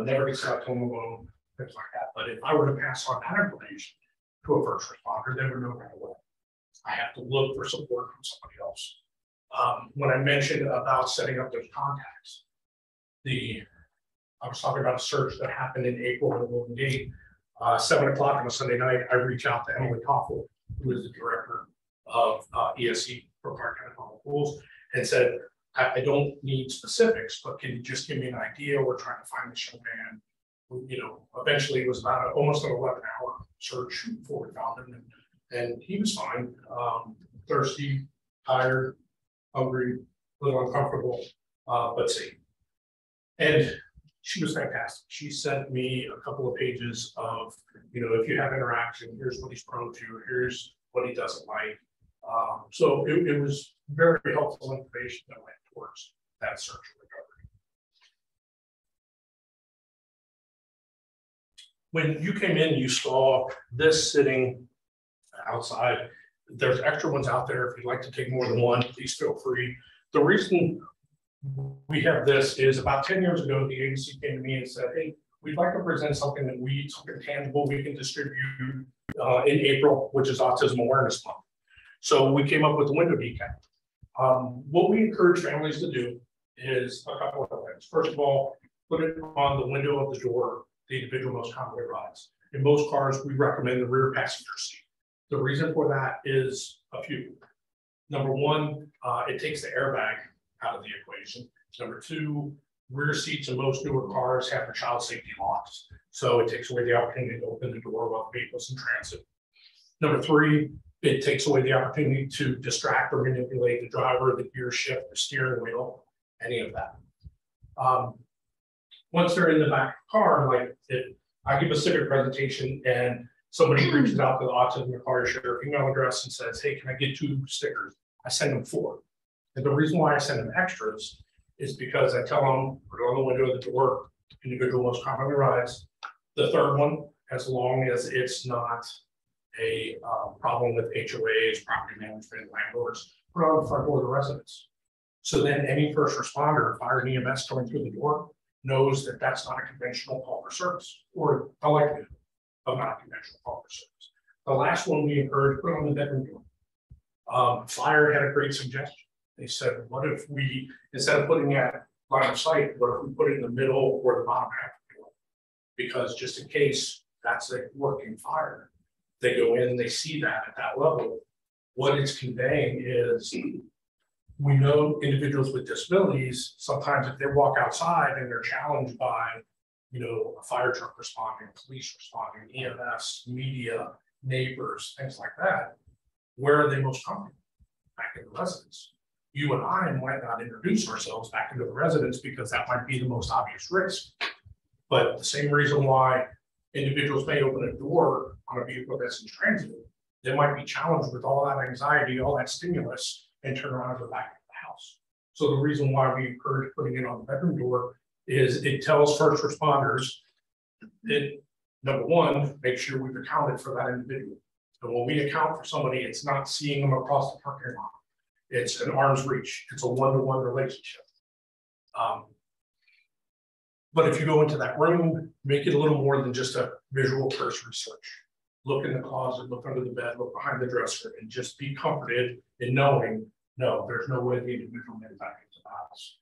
Speaker 3: never gets left home alone, things like that. But if I were to pass on that information to a first responder, they would know right away. I have to look for support from somebody else. When I mentioned about setting up those contacts, I was talking about a search that happened in April in Golden Gate. 7 o'clock on a Sunday night, I reached out to Emily Koffel, who is the director of ESC for Clark County Public Schools, and said, I don't need specifics, but can you just give me an idea? We're trying to find this young man. You know, eventually it was about almost an 11-hour search before we found him. And he was fine, thirsty, tired, hungry, a little uncomfortable, but safe. And she was fantastic. She sent me a couple of pages of, you know, if you have interaction, here's what he's prone to, here's what he doesn't like. So it was very helpful information that went towards that search and recovery. When you came in, you saw this sitting outside. There's extra ones out there. If you'd like to take more than one, please feel free. The reason we have this is about 10 years ago, the agency came to me and said, hey, we'd like to present something something tangible we can distribute in April, which is Autism Awareness Month. So we came up with the window decal. What we encourage families to do is a couple of things. First of all, put it on the window of the door the individual most commonly rides. In most cars, we recommend the rear passenger seat. The reason for that is a few. Number one, it takes the airbag out of the equation. Number two, rear seats in most newer cars have the child safety locks. So it takes away the opportunity to open the door while the vehicle's in transit. Number three, it takes away the opportunity to distract or manipulate the driver, the gear shift, the steering wheel, any of that. Once they're in the back of the car, like I give a civic presentation and somebody reaches out to the Autism Require Share email address and says, hey, can I get 2 stickers? I send them 4. And the reason why I send them extras is because I tell them, put it on the window of the door, individual most commonly rides. The third one, as long as it's not a problem with HOAs, property management, landlords, put it on the front door of the residence. So then any first responder, fire and EMS going through the door, knows that that's not a conventional call for service, or the likelihood of not a conventional call for service. The last one we encourage, put it on the bedroom door. Fire had a great suggestion. They said, what if we, instead of putting that line of sight, what if we put it in the middle or the bottom half of the door? Because just in case that's a working fire, they go in and they see that at that level. What it's conveying is, we know individuals with disabilities, sometimes if they walk outside and they're challenged by, you know, a fire truck responding, police responding, EMS, media, neighbors, things like that, where are they most comfortable? Back in the residence. You and I might not introduce ourselves back into the residence because that might be the most obvious risk. But the same reason why individuals may open a door on a vehicle that's in transit, they might be challenged with all that anxiety, all that stimulus, and turn around and go back into the house. So the reason why we encourage putting it on the bedroom door is it tells first responders that, number one, make sure we've accounted for that individual. And when we account for somebody, it's not seeing them across the parking lot. It's an arm's reach. It's a one-to-one relationship. But if you go into that room, make it a little more than just a visual cursory search. look in the closet, look under the bed, look behind the dresser, and just be comforted in knowing, no, there's no way the individual may back into the house.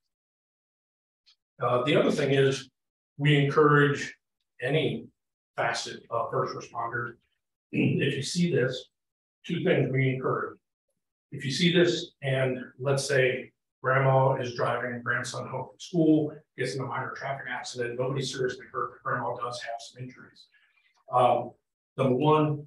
Speaker 3: The other thing is we encourage any facet of first responders. If you see this, two things we encourage. If you see this and let's say grandma is driving grandson home from school, gets in a minor traffic accident, nobody's seriously hurt, but grandma does have some injuries. Number one,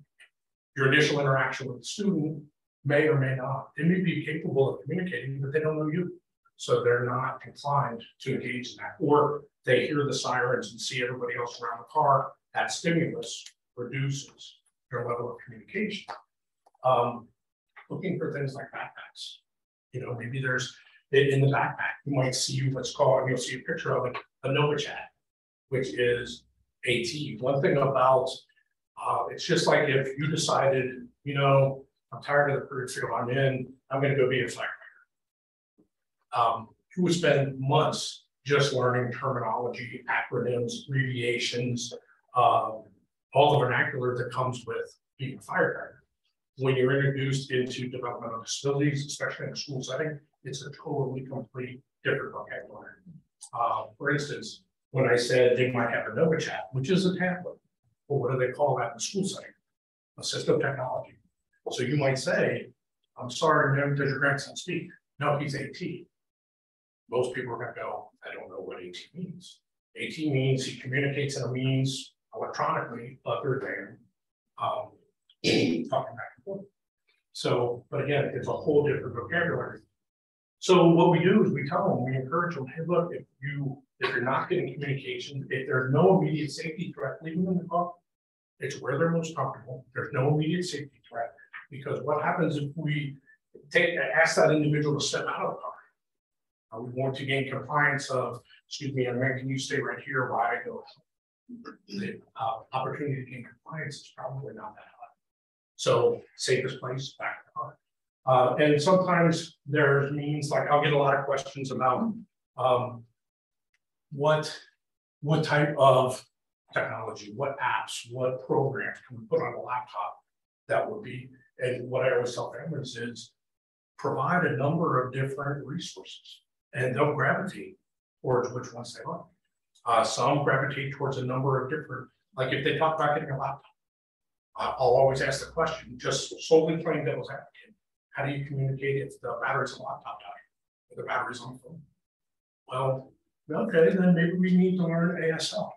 Speaker 3: your initial interaction with the student may or may not, they may be capable of communicating, but they don't know you. So they're not inclined to engage in that. Or they hear the sirens and see everybody else around the car. That stimulus reduces their level of communication. Looking for things like backpacks. You know, maybe there's in the backpack, you might see what's called, you'll see a picture of it, a NovaChat, which is AT. One thing about, it's just like if you decided, you know, I'm tired of the career field I'm in, I'm going to go be a firefighter. You would spend months just learning terminology, acronyms, abbreviations, all the vernacular that comes with being a firefighter. When you're introduced into developmental disabilities, especially in a school setting, it's a totally complete different vocabulary. For instance, when I said they might have a NovaChat, which is a tablet, well, what do they call that in the school setting? Assistive technology. So you might say, I'm sorry, ma'am, does your grandson speak? No, he's AT. Most people are going to go, I don't know what AT means. AT means he communicates in a means electronically other than talking back and forth. So, but again, it's a whole different vocabulary. So what we do is we tell them, we encourage them, hey, look, if you're not getting communication, if there's no immediate safety threat, leave them in the car. It's where they're most comfortable. There's no immediate safety threat, because what happens if we ask that individual to step out of the car? Are we going to gain compliance of, excuse me, man, can you stay right here while I go? The opportunity to gain compliance is probably not that high. So safest place, back in the car. And sometimes there's means, like I'll get a lot of questions about what type of technology, what apps, what programs can we put on a laptop that would be, and what I always tell families is provide a number of different resources and they'll gravitate towards which ones they like. Some gravitate towards a number of different, like if they talk about getting a laptop, I'll always ask the question, just solely playing devil's advocate, how do you communicate if the battery's on the laptop dying, or the battery's on the phone? Well, okay, then maybe we need to learn ASL.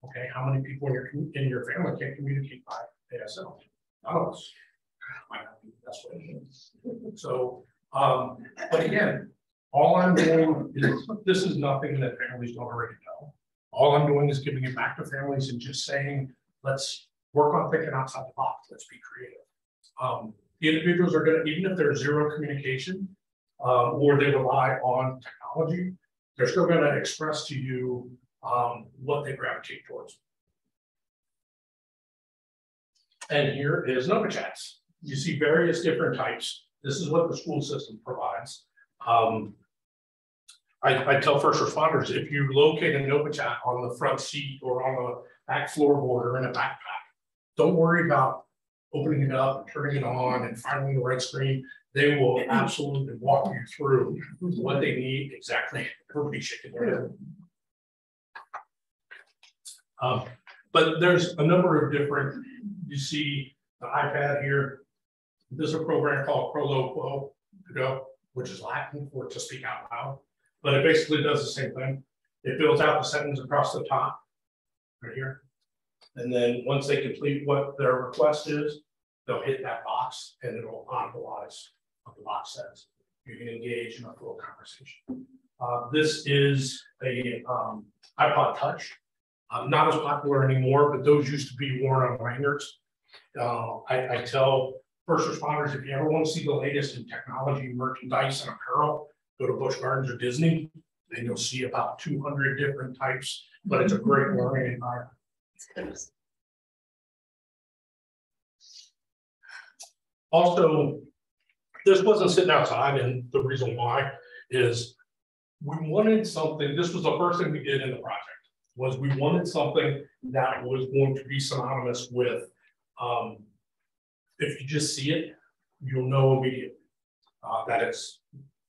Speaker 3: Okay, how many people in your family can communicate by ASL? None of us. Might not be the best way to do it. So, but again, all I'm doing is, this is nothing that families don't already know. All I'm doing is giving it back to families and just saying, let's work on thinking outside the box. Let's be creative. The individuals are going to, even if there's zero communication or they rely on technology, they're still going to express to you what they gravitate towards. And here is NovaChats. You see various different types. This is what the school system provides. I tell first responders, if you locate a NovaChat on the front seat or on the back floorboard or in a backpack, don't worry about opening it up and turning it on and finding the right screen. They will absolutely walk you through what they need exactly. Everybody shaking their head. But there's a number of different, you see the iPad here. There's a program called Prolo to go, which is Latin for to speak out loud. But it basically does the same thing. It builds out the sentence across the top, right here. And then once they complete what their request is, they'll hit that box and it'll audibilize what the box says. You can engage in a full conversation. This is a iPod Touch. Not as popular anymore, but those used to be worn on lanyards. I tell first responders, if you ever want to see the latest in technology, merchandise, and apparel, go to Busch Gardens or Disney, and you'll see about 200 different types, but it's a great learning environment. Also, this wasn't sitting outside, and the reason why is we wanted something, this was the first thing we did in the project, was we wanted something that was going to be synonymous with If you just see it, you'll know immediately that it's,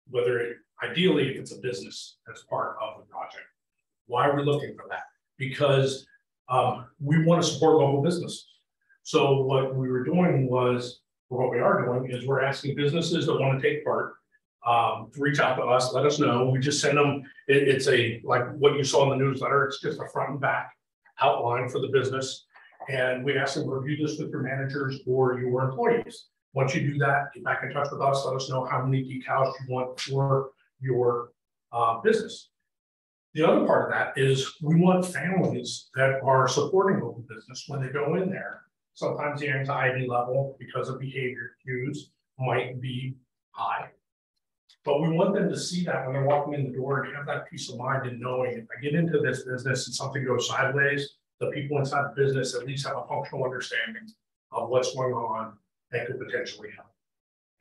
Speaker 3: whether it, ideally, if it's a business as part of the project. Why are we looking for that? Because we want to support local businesses. So what we were doing was, or what we are doing is we're asking businesses that want to take part to reach out to us, let us know. We just send them, it's a, like what you saw in the newsletter, it's just a front and back outline for the business. And we ask them to review this with your managers or your employees. Once you do that, get back in touch with us, let us know how many decals you want for your business. The other part of that is we want families that are supporting local business when they go in there. Sometimes the anxiety level because of behavior cues might be high. But we want them to see that when they're walking in the door and have that peace of mind and knowing if I get into this business and something goes sideways, the people inside the business at least have a functional understanding of what's going on that could potentially help.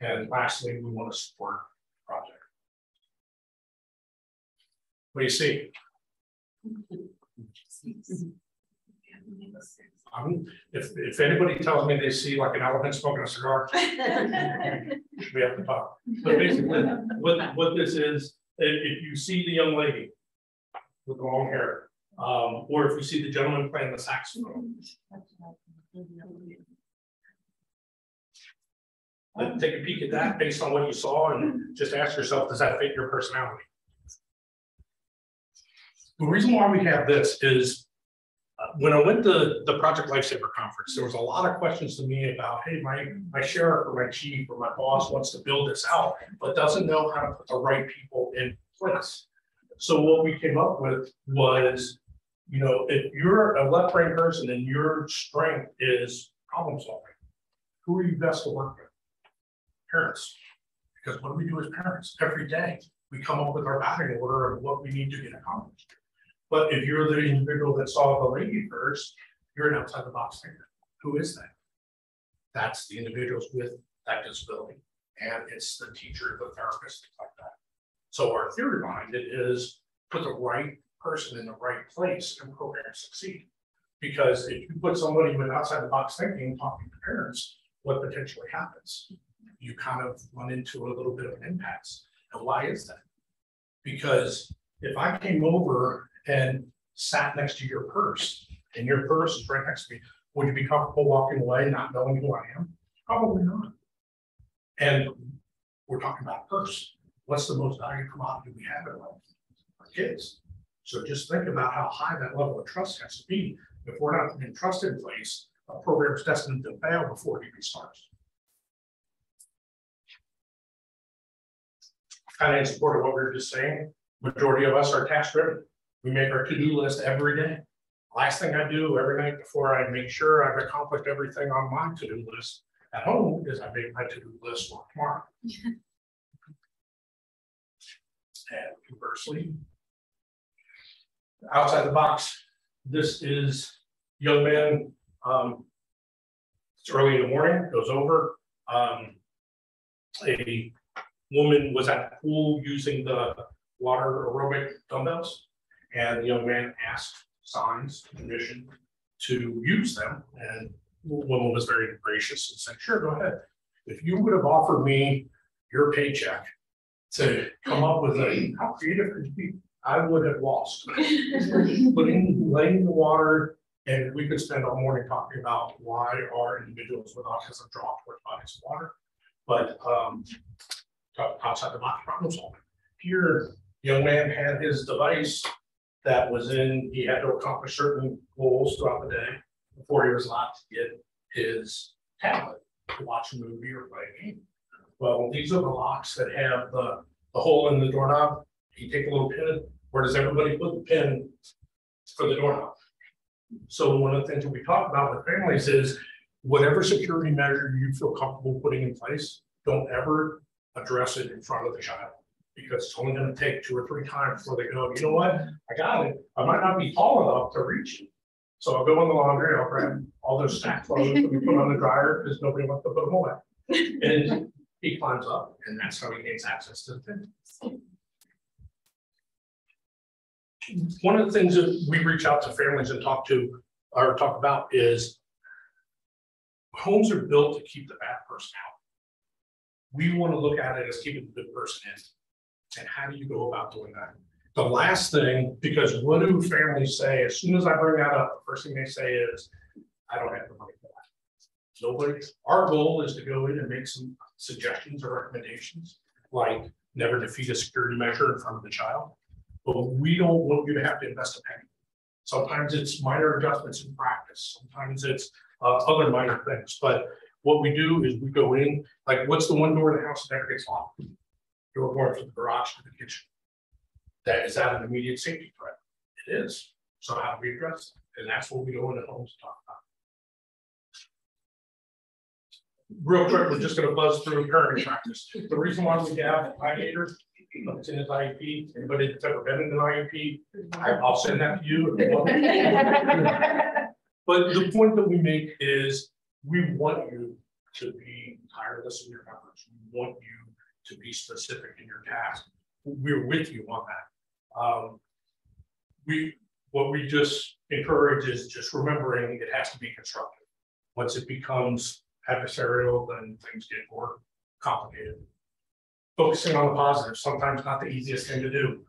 Speaker 3: And lastly, we want to support the project. What do you see? If anybody tells me they see like an elephant smoking a cigar, we have to talk. But basically, what this is, if you see the young lady with the long hair, or if you see the gentleman playing the saxophone, take a peek at that based on what you saw and just ask yourself, does that fit your personality? The reason why we have this is when I went to the Project Lifesaver Conference, there was a lot of questions to me about, hey, my sheriff or my chief or my boss wants to build this out, but doesn't know how to put the right people in place. So what we came up with was, you know, if you're a left-brain person and your strength is problem solving, who are you best to work with? Parents. Because what do we do as parents? Every day we come up with our batting order of what we need to get accomplished. But if you're the individual that saw the lady first, you're an outside the box thinker. Who is that? That's the individuals with that disability. And it's the teacher, the therapist, things like that. So our theory behind it is put the right person in the right place and programs succeed. Because if you put somebody with outside the box thinking, talking to parents, what potentially happens? You kind of run into a little bit of an impasse. And why is that? Because if I came over and sat next to your purse, and your purse is right next to me, would you be comfortable walking away not knowing who I am? Probably not. And we're talking about purse. What's the most valuable commodity we have in life? Our kids. So just think about how high that level of trust has to be. If we're not putting trust in place, a program is destined to fail before it even starts. Kind of in support of what we were just saying, majority of us are task driven. We make our to-do list every day. Last thing I do every night before I make sure I've accomplished everything on my to-do list at home is I make my to-do list for tomorrow. And conversely, outside the box, this is young man. It's early in the morning, goes over. A woman was at the pool using the water aerobic dumbbells. And the young man asked signs permission to use them, and the woman was very gracious and said, "Sure, go ahead. If you would have offered me your paycheck to come up with how creative could you be? I would have lost." Laying the water, and we could spend all morning talking about why are individuals with autism drawn towards bodies of water, but outside the box problem solving. Here, the young man had his device that was in, he had to accomplish certain goals throughout the day before he was allowed to get his tablet to watch a movie or play a game. Well, these are the locks that have the hole in the doorknob. You take a little pin, where does everybody put the pin for the doorknob? So one of the things that we talk about with families is whatever security measure you feel comfortable putting in place, don't ever address it in front of the child. Because it's only going to take 2 or 3 times before they go, you know what, I got it. I might not be tall enough to reach it. So I'll go in the laundry, I'll grab all those stack clothes that we put on the dryer because nobody wants to put them away. And he climbs up, and that's how he gains access to the thing. One of the things that we reach out to families and talk about is homes are built to keep the bad person out. We want to look at it as keeping the good person in. And how do you go about doing that? The last thing, because what do families say? As soon as I bring that up, the first thing they say is, I don't have the money for that. Nobody, our goal is to go in and make some suggestions or recommendations, like never defeat a security measure in front of the child. But we don't want you to have to invest a penny. Sometimes it's minor adjustments in practice. Sometimes it's other minor things. But what we do is we go in, like, what's the one door of the house that never gets locked? Door going from the garage to the kitchen. Is that an immediate safety threat? It is. So how do we address it? And that's what we go into homes to talk about. Real quick, we're just going to buzz through parenting practice. The reason why we have IATR, it's in his IEP. Anybody that's ever been in an IEP, I'll send that to you. But the point that we make is we want you to be tireless in your efforts. We want you to be specific in your task. We're with you on that. What we just encourage is just remembering it has to be constructive. Once it becomes adversarial, then things get more complicated. Focusing on the positive, sometimes not the easiest thing to do.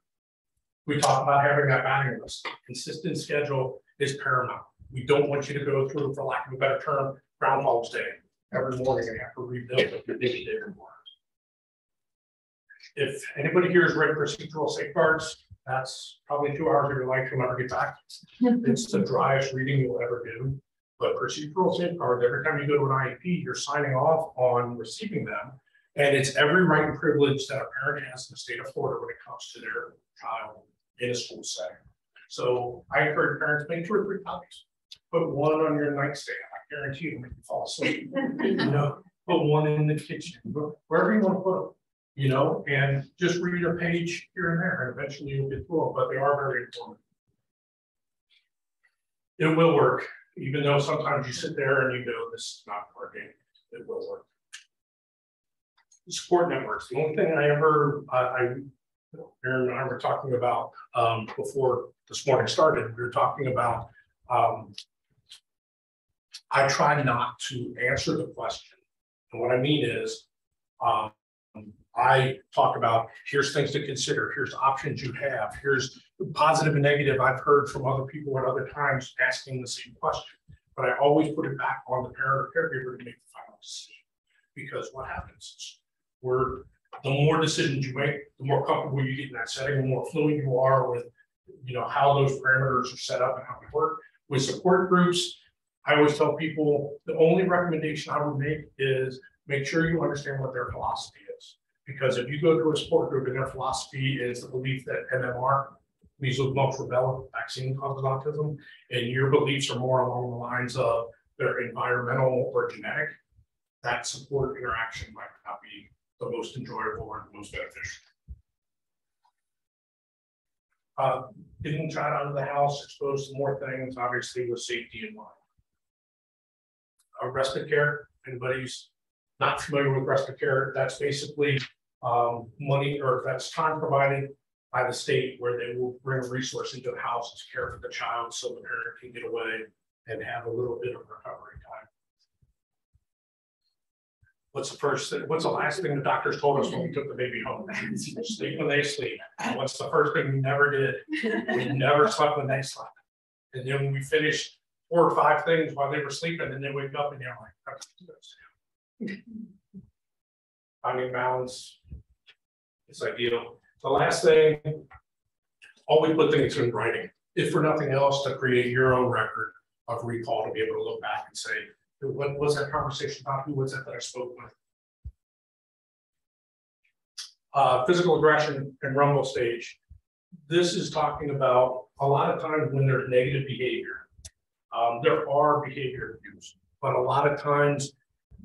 Speaker 3: We talk about having that batting list. Consistent schedule is paramount. We don't want you to go through, for lack of a better term, Groundhog's Day every morning and have to rebuild what you did the day before. If anybody here has read procedural safeguards, that's probably 2 hours of your life you'll never get back. It's the driest reading you'll ever do. But procedural safeguards, every time you go to an IEP, you're signing off on receiving them. And it's every right and privilege that a parent has in the state of Florida when it comes to their child in a school setting. So I encourage parents, make 2 or 3 copies. Put one on your nightstand. I guarantee it'll make you fall asleep. You know, put one in the kitchen, wherever you want to put them. You know, and just read a page here and there, and eventually you'll get through them, but they are very important. It will work, even though sometimes you sit there and you go, this is not working. It will work. Support networks. The only thing I ever, Aaron and I were talking about before this morning started, we were talking about, I try not to answer the question. And what I mean is, I talk about, here's things to consider, here's options you have, here's positive and negative I've heard from other people at other times asking the same question. But I always put it back on the parent or caregiver to make the final decision. Because what happens is, the more decisions you make, the more comfortable you get in that setting, the more fluent you are with, you know, how those parameters are set up and how they work. With support groups, I always tell people the only recommendation I would make is make sure you understand what their philosophy is. Because if you go to a support group and their philosophy is the belief that MMR, measles, mumps, rubella vaccine causes autism, and your beliefs are more along the lines of their environmental or genetic, that support interaction might not be the most enjoyable or the most beneficial. Getting the child out of the house, exposed to more things, obviously with safety in mind. Respite care, anybody's not familiar with respite care, that's basically money, or that's time provided by the state where they will bring a resource into the house to care for the child so the parent can get away and have a little bit of recovery time. What's the last thing the doctors told us when we took the baby home? Sleep when they sleep. And what's the first thing we never did? We never slept when they slept. And then when we finished 4 or 5 things while they were sleeping, and they wake up and they're like, finding balance is ideal. The last thing, always put things in writing, if for nothing else, to create your own record of recall, to be able to look back and say, what was that conversation about? Who was it that I spoke with? Physical aggression and rumble stage. This is talking about a lot of times when there's negative behavior. There are behavior cues, but a lot of times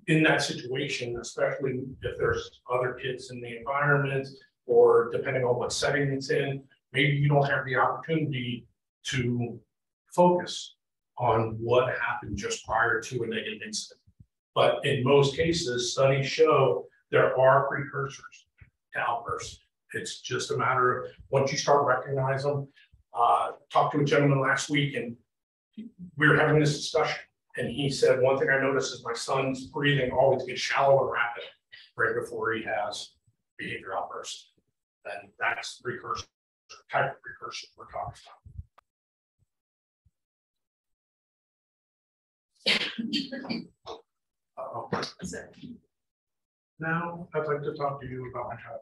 Speaker 3: in that situation, especially if there's other kids in the environment, or depending on what setting it's in, maybe you don't have the opportunity to focus on what happened just prior to a negative incident. But in most cases, studies show there are precursors to outbursts. It's just a matter of once you start recognizing them. Talked to a gentleman last week and we were having this discussion. And he said, one thing I noticed is my son's breathing always gets shallow and rapid right before he has behavior outbursts. And that's the precursor, type of precursor we're talking about. Uh-oh. Now, I'd like to talk to you about my child.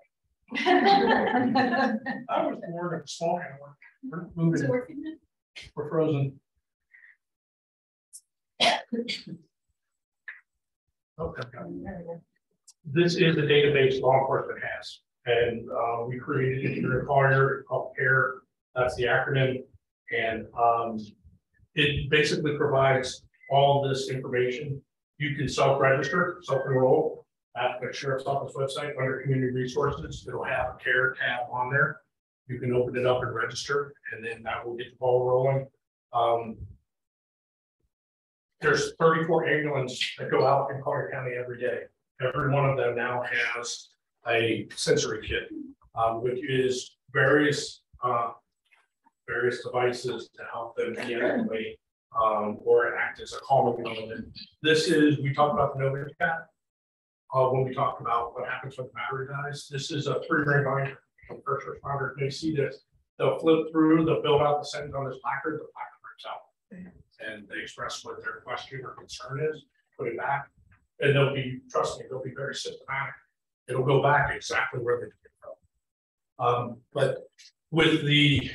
Speaker 3: I was born in a small hamlet. We're moving. We're frozen. Okay. This is a database law enforcement has, and we created it here at Collier. It's called CARE. That's the acronym, and it basically provides all this information. You can self-register, self-enroll at the Sheriff's Office website under Community Resources. It'll have a CARE tab on there. You can open it up and register, and then that will get the ball rolling. There's 34 ambulances that go out in Collier County every day. Every one of them now has a sensory kit, which is various devices to help them de-escalate or act as a calming element. This is, we talked about the no cat when we talked about what happens when the battery dies. This is a 3-ring binder. When first responders may see this, they'll flip through, they'll build out the sentence on this placard, the placard rips out. And they express what their question or concern is, put it back, and they'll be, trust me, they'll be very systematic. It'll go back exactly where they came from. But with the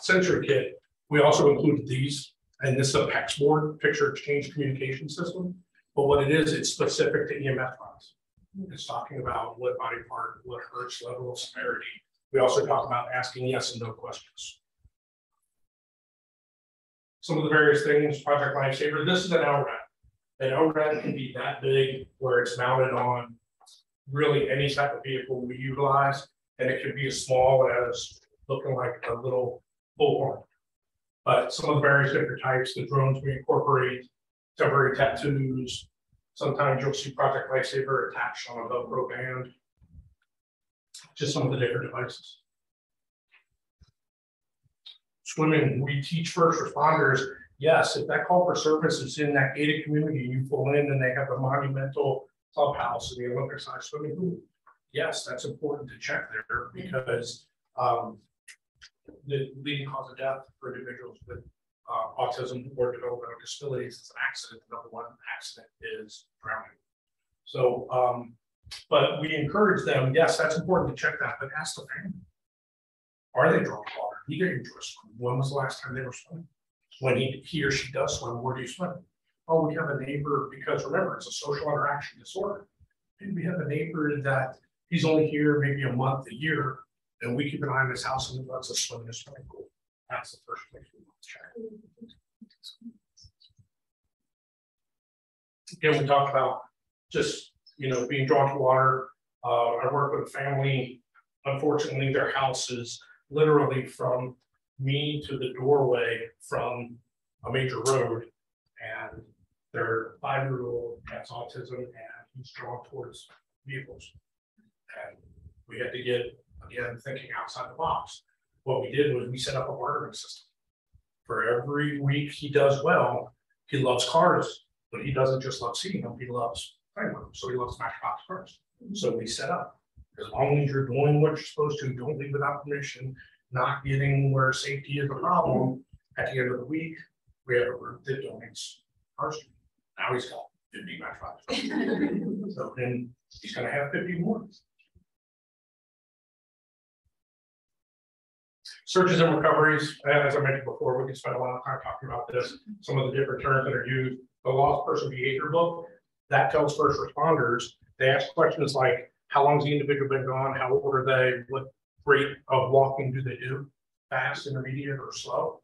Speaker 3: sensory kit, we also included these, and this is a PEX board, picture exchange communication system. But what it is, it's specific to EMS files. It's talking about what body part, what hurts, level of severity. We also talk about asking yes and no questions. Some of the various things, Project Lifesaver, this is an LRAD. An LRAD can be that big where it's mounted on really any type of vehicle we utilize, and it can be as small as looking like a little bullhorn. But some of the various different types, the drones we incorporate, temporary tattoos, sometimes you'll see Project Lifesaver attached on a Velcro band, just some of the different devices. Swimming, we teach first responders, yes, if that call for service is in that gated community, you pull in and they have a monumental clubhouse in the Olympic size swimming pool. Yes, that's important to check there because the leading cause of death for individuals with autism or developmental disabilities is an accident. The number one accident is drowning. So, but we encourage them, yes, that's important to check that, but ask the family. Are they drawing water? He didn't enjoy swimming. When was the last time they were swimming? When he or she does swim, where do you swim? Oh, we have a neighbor, because remember, it's a social interaction disorder. And we have a neighbor that he's only here maybe a month, a year, and we keep an eye on his house and he lets us swim in his swimming pool. That's the first place we want to check. Again, we talked about just, being drawn to water. I work with a family. Unfortunately, their house is literally from me to the doorway from a major road, and their 5-year-old has autism and he's drawn towards vehicles. And we had to get, again, thinking outside the box. What we did was we set up a bartering system. For every week he does well, he loves cars, but he doesn't just love seeing them, he loves playing with them. So he loves Matchbox cars. So we set up, as long as you're doing what you're supposed to, don't leave without permission, not getting where safety is a problem. At the end of the week, we have a group that donates cars. Now he's got 50 Matchbox. So then he's going to have 50 more. Searches and recoveries, as I mentioned before, we can spend a lot of time talking about this. Some of the different terms that are used. The lost person behavior book, that tells first responders, they ask questions like, how long has the individual been gone? How old are they? What rate of walking do they do? Fast, intermediate, or slow?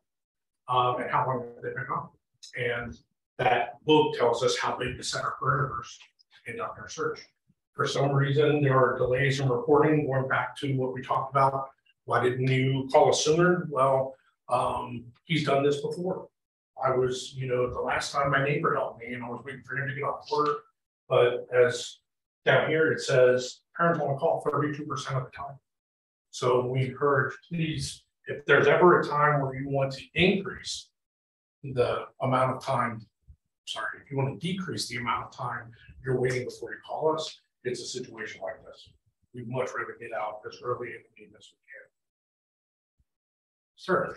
Speaker 3: And how long have they been gone? And that book tells us how big the center perimeters to conduct our search. For some reason, there are delays in reporting, going back to what we talked about. Why didn't you call us sooner? Well, he's done this before. I was, the last time my neighbor helped me and I was waiting for him to get off work. But as down here, it says parents want to call 32% of the time. So we encourage, please, if there's ever a time where you want to increase the amount of time, sorry, if you want to decrease the amount of time you're waiting before you call us, it's a situation like this. We'd much rather get out as early in the game as we can. Sir.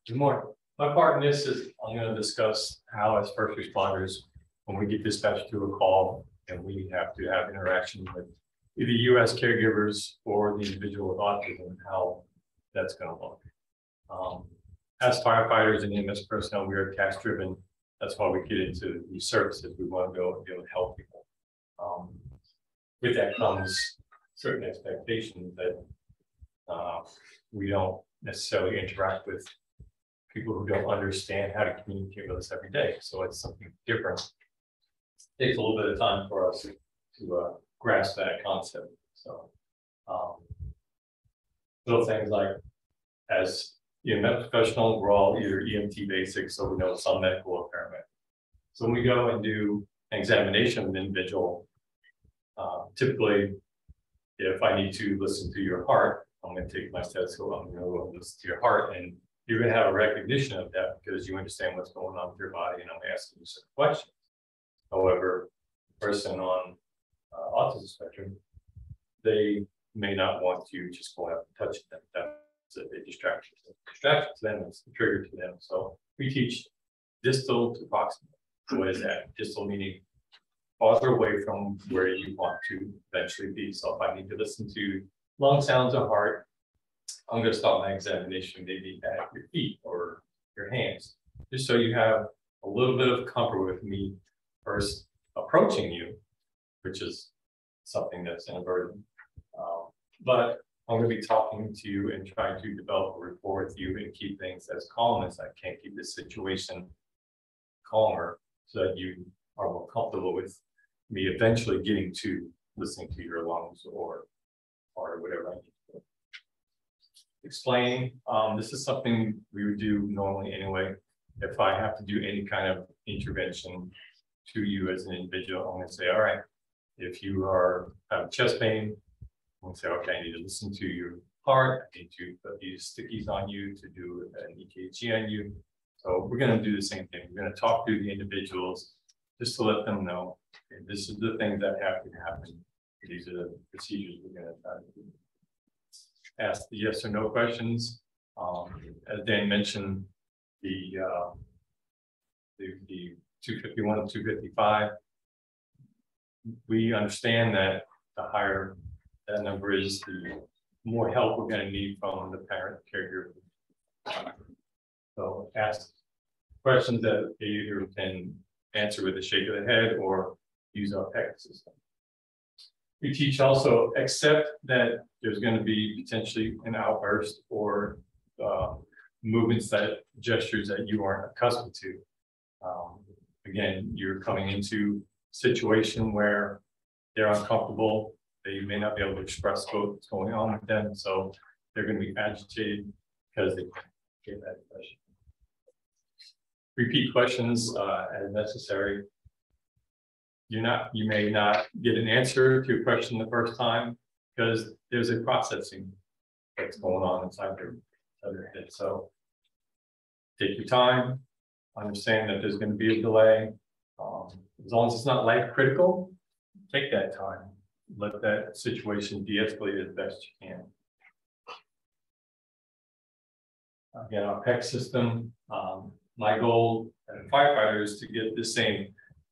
Speaker 4: Good morning. My part in this is I'm going to discuss how, as first responders, when we get dispatched to a call and we have to have interaction with either you as caregivers or the individual with autism, and how that's going to look. As firefighters and EMS personnel, we are task driven. That's why we get into these services. We want to go and be able to help people. With that comes certain expectations that we don't necessarily interact with people who don't understand how to communicate with us every day. So it's something different. It takes a little bit of time for us to grasp that concept. So little things like, as EMS professional, we're all either EMT basics, so we know some medical or paramedic. So when we go and do an examination of an individual, typically, if I need to listen to your heart, I'm going to take my stethoscope, I'm going to go listen to your heart, and you're going to have a recognition of that because you understand what's going on with your body, and I'm asking you some questions. However, the person on autism spectrum, they may not want to just go out and touch them. That's a distraction. Distraction to them is a trigger to them. So we teach distal to proximal. What is that? Distal meaning farther away from where you want to eventually be. So if I need to listen to lung sounds or heart, I'm going to start my examination maybe at your feet or your hands, just so you have a little bit of comfort with me first approaching you, which is something that's inadvertent. But I'm going to be talking to you and trying to develop a rapport with you and keep things as calm as I can, keep the situation calmer so that you are more comfortable with me eventually getting to listening to your lungs or whatever I need to do. Explain, this is something we would do normally anyway. If I have to do any kind of intervention to you as an individual, I'm going to say, all right, if you have chest pain, I'm going to say, okay, I need to listen to your heart. I need to put these stickies on you to do an EKG on you. So we're going to do the same thing. We're going to talk to the individuals just to let them know, okay, this is the things that have to happen. These are the procedures we're going to try to do. Ask the yes or no questions. As Dan mentioned, the 251 and 255, we understand that the higher that number is, the more help we're going to need from the parent caregiver. So ask questions that they either can answer with a shake of the head or use our PEC system. We teach also accept that there's going to be potentially an outburst or movements, that gestures that you aren't accustomed to. Again, you're coming into a situation where they're uncomfortable. They may not be able to express what's going on with them, so they're going to be agitated because they get that question. Repeat questions as necessary. You may not get an answer to a question the first time because there's a processing that's going on inside their head. So take your time, understand that there's going to be a delay. As long as it's not life critical, take that time. Let that situation de-escalate as best you can. Again, our PEC system, my goal as a firefighter is to get the same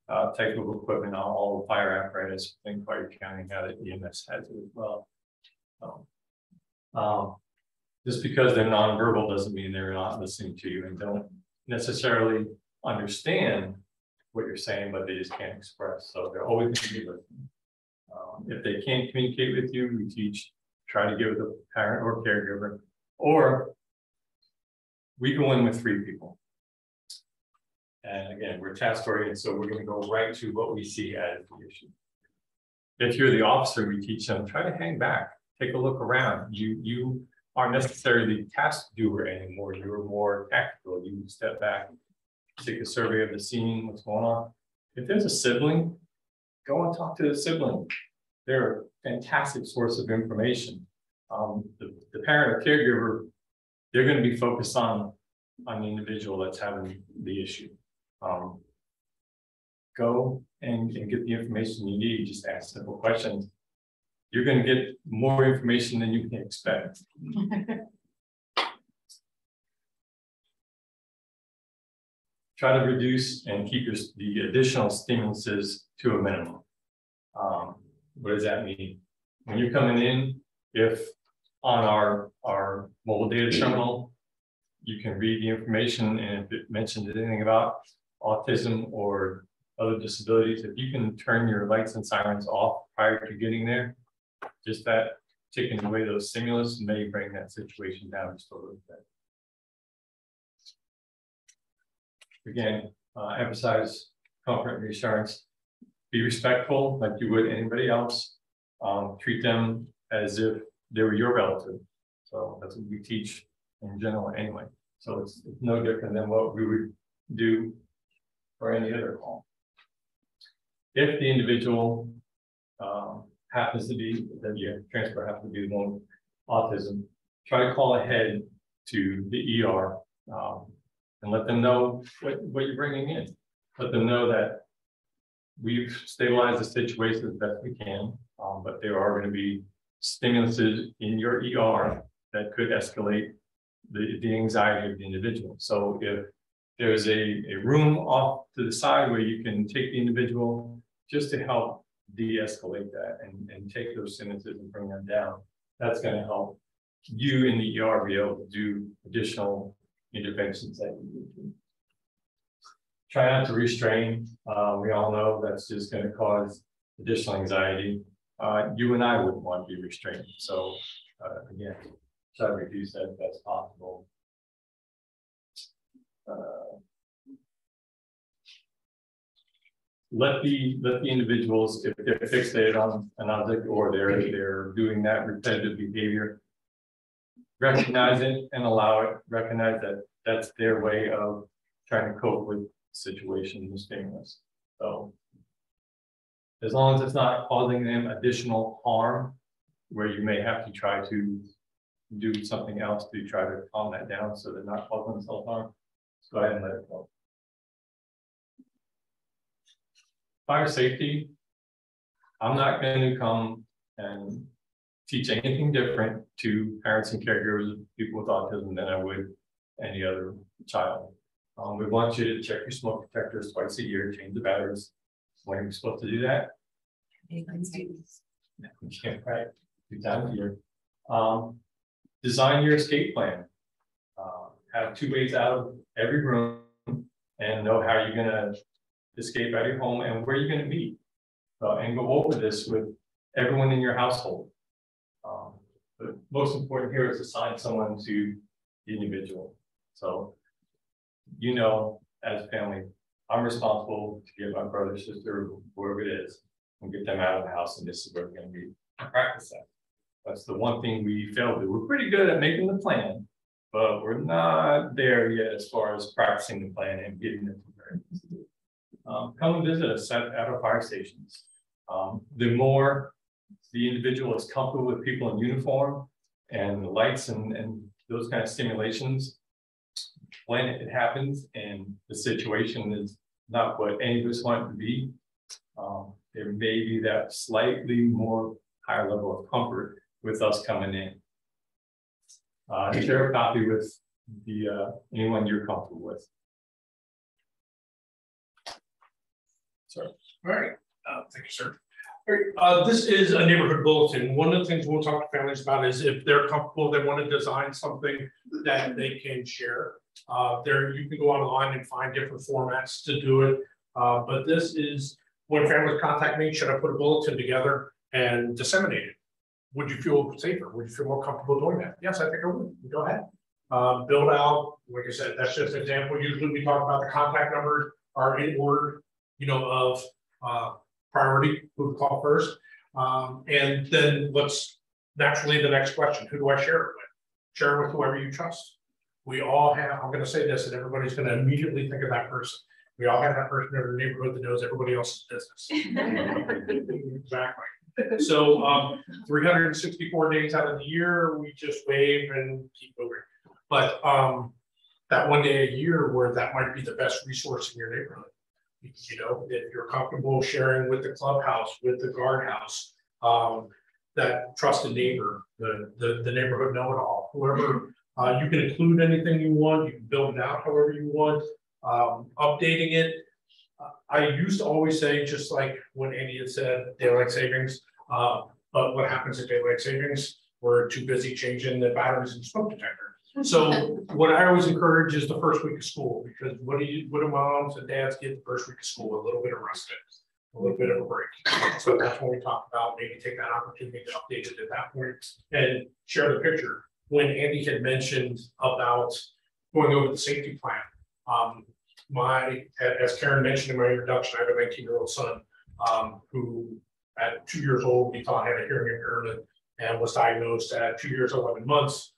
Speaker 4: type of equipment on all the fire apparatus in Fire County, now that EMS has it as well. Just because they're nonverbal doesn't mean they're not listening to you and don't necessarily understand what you're saying, but they just can't express. So they're always going to be listening. If they can't communicate with you, we teach, try to give the parent or caregiver, or we go in with 3 people. And again, we're task oriented, so we're going to go right to what we see as the issue. If you're the officer, we teach them, try to hang back, take a look around. You aren't necessarily task doer anymore. You're more tactical. You step back, take a survey of the scene, what's going on. If there's a sibling, go and talk to the sibling. They're a fantastic source of information. The parent or caregiver, they're going to be focused on the individual that's having the issue. Go and get the information you need. Just ask simple questions. You're going to get more information than you can expect. Try to reduce and keep the additional stimuluses to a minimum. What does that mean? When you're coming in, if on our mobile data terminal, you can read the information, and if it mentions anything about autism or other disabilities, if you can turn your lights and sirens off prior to getting there, just that taking away those stimulus may bring that situation down just a little bit. Again, emphasize comfort and reassurance. Be respectful like you would anybody else. Treat them as if they were your relative. So that's what we teach in general anyway. So it's no different than what we would do for any other call. If the individual happens to be, that you transfer happens to be one with autism, try to call ahead to the ER and let them know what you're bringing in. Let them know that we've stabilized the situation as best we can, but there are going to be stimuluses in your ER that could escalate the anxiety of the individual. So if there's a room off to the side where you can take the individual just to help de-escalate that and take those stimuluses and bring them down, that's going to help you in the ER be able to do additional interventions that you need to. Try not to restrain. We all know that's just going to cause additional anxiety. You and I wouldn't want to be restrained. So again, try to reduce that if that's possible. Let the individuals, if they're fixated on an object or they're doing that repetitive behavior, recognize it and allow it. Recognize that that's their way of trying to cope with the situation, the stimulus. So as long as it's not causing them additional harm, where you may have to try to do something else to try to calm that down so they're not causing themselves harm, just go ahead and let it go. Fire safety, I'm not going to come and teach anything different to parents and caregivers of people with autism than I would any other child. We want you to check your smoke detectors twice a year, change the batteries. When are you supposed to do that? Right, 2 times a year. Design your escape plan. Have 2 ways out of every room and know how you're going to escape out of your home and where you're going to meet. And go over this with everyone in your household. But most important here is assign someone to the individual. So, you know, as a family, I'm responsible to get my brother, sister, whoever it is, and get them out of the house, and this is where we're going to be. Practice that. That's the one thing we failed to do. We're pretty good at making the plan, but we're not there yet as far as practicing the plan and getting it prepared. Come and visit us at our fire stations. The more the individual is comfortable with people in uniform and the lights and those kind of stimulations, when it happens and the situation is not what any of us want it to be, there may be that slightly more higher level of comfort with us coming in. Share a copy with anyone you're comfortable with.
Speaker 3: Sorry. All right. Thank you, sir. All right. This is a neighborhood bulletin. One of the things we'll talk to families about is if they're comfortable, they want to design something that they can share. You can go online and find different formats to do it. But this is when families contact me, should I put a bulletin together and disseminate it? Would you feel safer? Would you feel more comfortable doing that? Yes, I think I would. Go ahead. Build out, like I said, that's just an example. Usually we talk about the contact numbers are in order, you know, of priority, who to call first. And then what's naturally the next question, who do I share it with? Share it with whoever you trust. We all have, I'm going to say this, and everybody's going to immediately think of that person. We all have that person in our neighborhood that knows everybody else's business. Exactly. So 364 days out of the year, we just wave and keep moving. But that one day a year where that might be the best resource in your neighborhood. You know, if you're comfortable sharing with the clubhouse, with the guardhouse, that trusted neighbor, the neighborhood know-it-all, whoever, you can include anything you want, you can build it out however you want, updating it. I used to always say, just like when Andy had said, daylight savings, but what happens at daylight savings? We're too busy changing the batteries in the smoke detector. So what I always encourage is the first week of school, because what do moms and dads get the first week of school? A little bit of respite, a little bit of a break. So that's when we talk about maybe take that opportunity to update it at that point and share the picture. When Andy had mentioned about going over the safety plan, as Karen mentioned in my introduction, I have a 19-year-old son who at 2 years old, we thought had a hearing impairment and was diagnosed at 2 years, 11 months.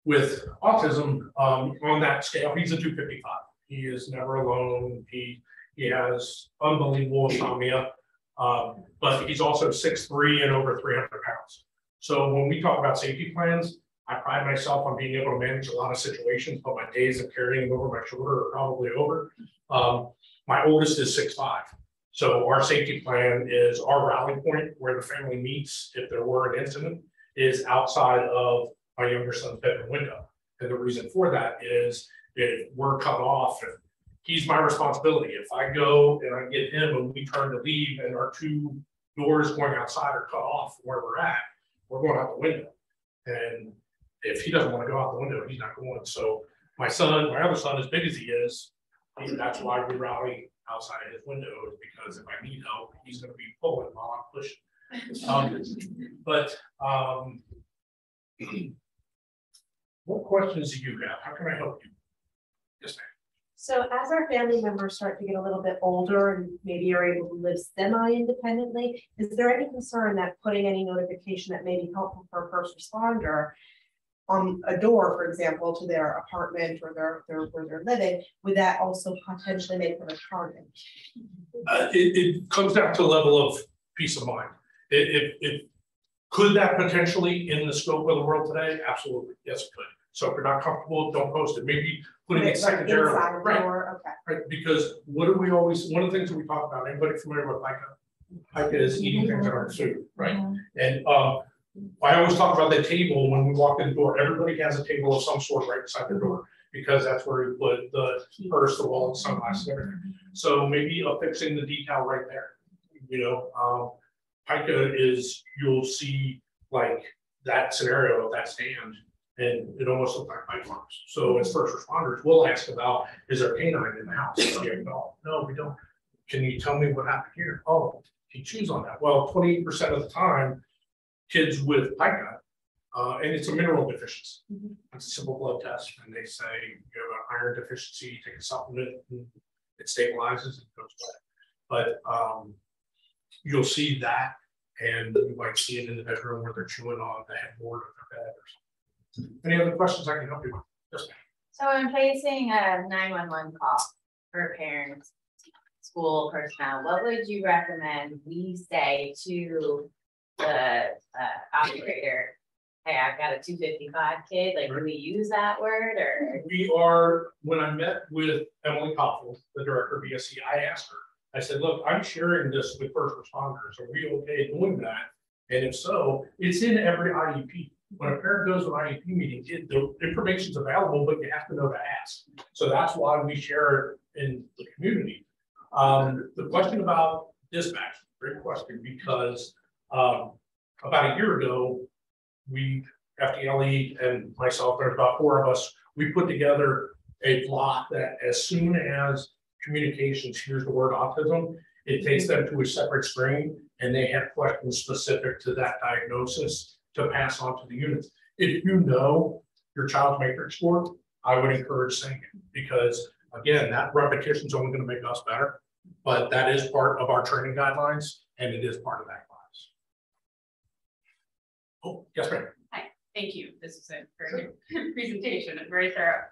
Speaker 3: With autism, on that scale, he's a 255. He is never alone. He has unbelievable insomnia, but he's also 6'3" and over 300 pounds. So when we talk about safety plans, I pride myself on being able to manage a lot of situations, but my days of carrying him over my shoulder are probably over. My oldest is 6'5". So our safety plan is our rally point where the family meets if there were an incident is outside of my younger son's bedroom window. And the reason for that is if we're cut off, he's my responsibility. If I go and I get him and we turn to leave and our two doors going outside are cut off where we're at, we're going out the window. And if he doesn't want to go out the window, he's not going. So my other son, as big as he is, that's why we rally outside of his window, because if I need help, he's going to be pulling while I'm pushing. What questions do you have? How can I help you? Yes, ma'am.
Speaker 5: So as our family members start to get a little bit older and maybe are able to live semi-independently, is there any concern that putting any notification that may be helpful for a first responder on a door, for example, to their apartment or where they're living, would that also potentially make them a target?
Speaker 3: It comes down to a level of peace of mind. Could that potentially, in the scope of the world today? Absolutely, yes, it could. So if you're not comfortable, don't post it. Maybe putting it secondarily, right?
Speaker 5: Okay.
Speaker 3: Right, because what do we always? One of the things that we talk about. Anybody familiar with PICA? PICA is eating things that aren't food, right? And I always talk about the table when we walk in the door. Everybody has a table of some sort right beside their door because that's where we put the purse, the wallet, sunglasses, everything. So maybe affixing the decal right there. You know, PICA is, you'll see like that scenario of that stand, and it almost looks like pipe bombs. So as first responders, we'll ask about, is there a canine in the house? No, we don't. Can you tell me what happened here? Oh, can you choose on that? Well, 28% of the time, kids with pica, and it's a mineral deficiency. It's a simple blood test, and they say you have an iron deficiency, take a supplement, and it stabilizes, it goes away. But you'll see that, and you might see it in the bedroom where they're chewing on the headboard of their bed or something. Any other questions I can help you with? Yes, ma'am.
Speaker 6: So in placing a 911 call for parents, school personnel, what would you recommend we say to the operator? Hey, I've got a 255 kid. Like, do we use that word or? We are. When I met with Emily Koffel, the director of BSC, I asked her. I said, "Look, I'm sharing this with first responders. Are we okay doing that? And if so, it's in every IEP. When a parent goes to an IEP meeting, the information is available, but you have to know to ask. So that's why we share it in the community." The question about dispatch, great question, because about a year ago, FDLE and myself, there's about 4 of us, we put together a block that as soon as communications hears the word autism, it takes them to a separate screen and they have questions specific to that diagnosis to pass on to the units. If you know your child's matrix score, I would encourage saying it, because again, that repetition is only going to make us better, but that is part of our training guidelines and it is part of that class. Oh, yes, ma'am.
Speaker 7: Hi, thank you. This was a very good presentation and very thorough.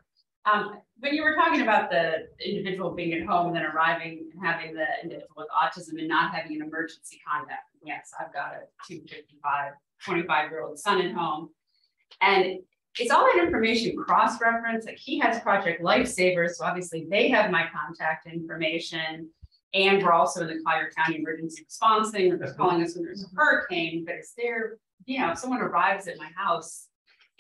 Speaker 7: When you were talking about the individual being at home and then arriving and having the individual with autism and not having an emergency contact, yes, I've got a 25-year-old son at home. And it's all that information cross-reference. Like he has Project Lifesavers, so obviously they have my contact information. And we're also in the Collier County Emergency Response thing, or they're calling us when there's a hurricane, but it's there, you know, if someone arrives at my house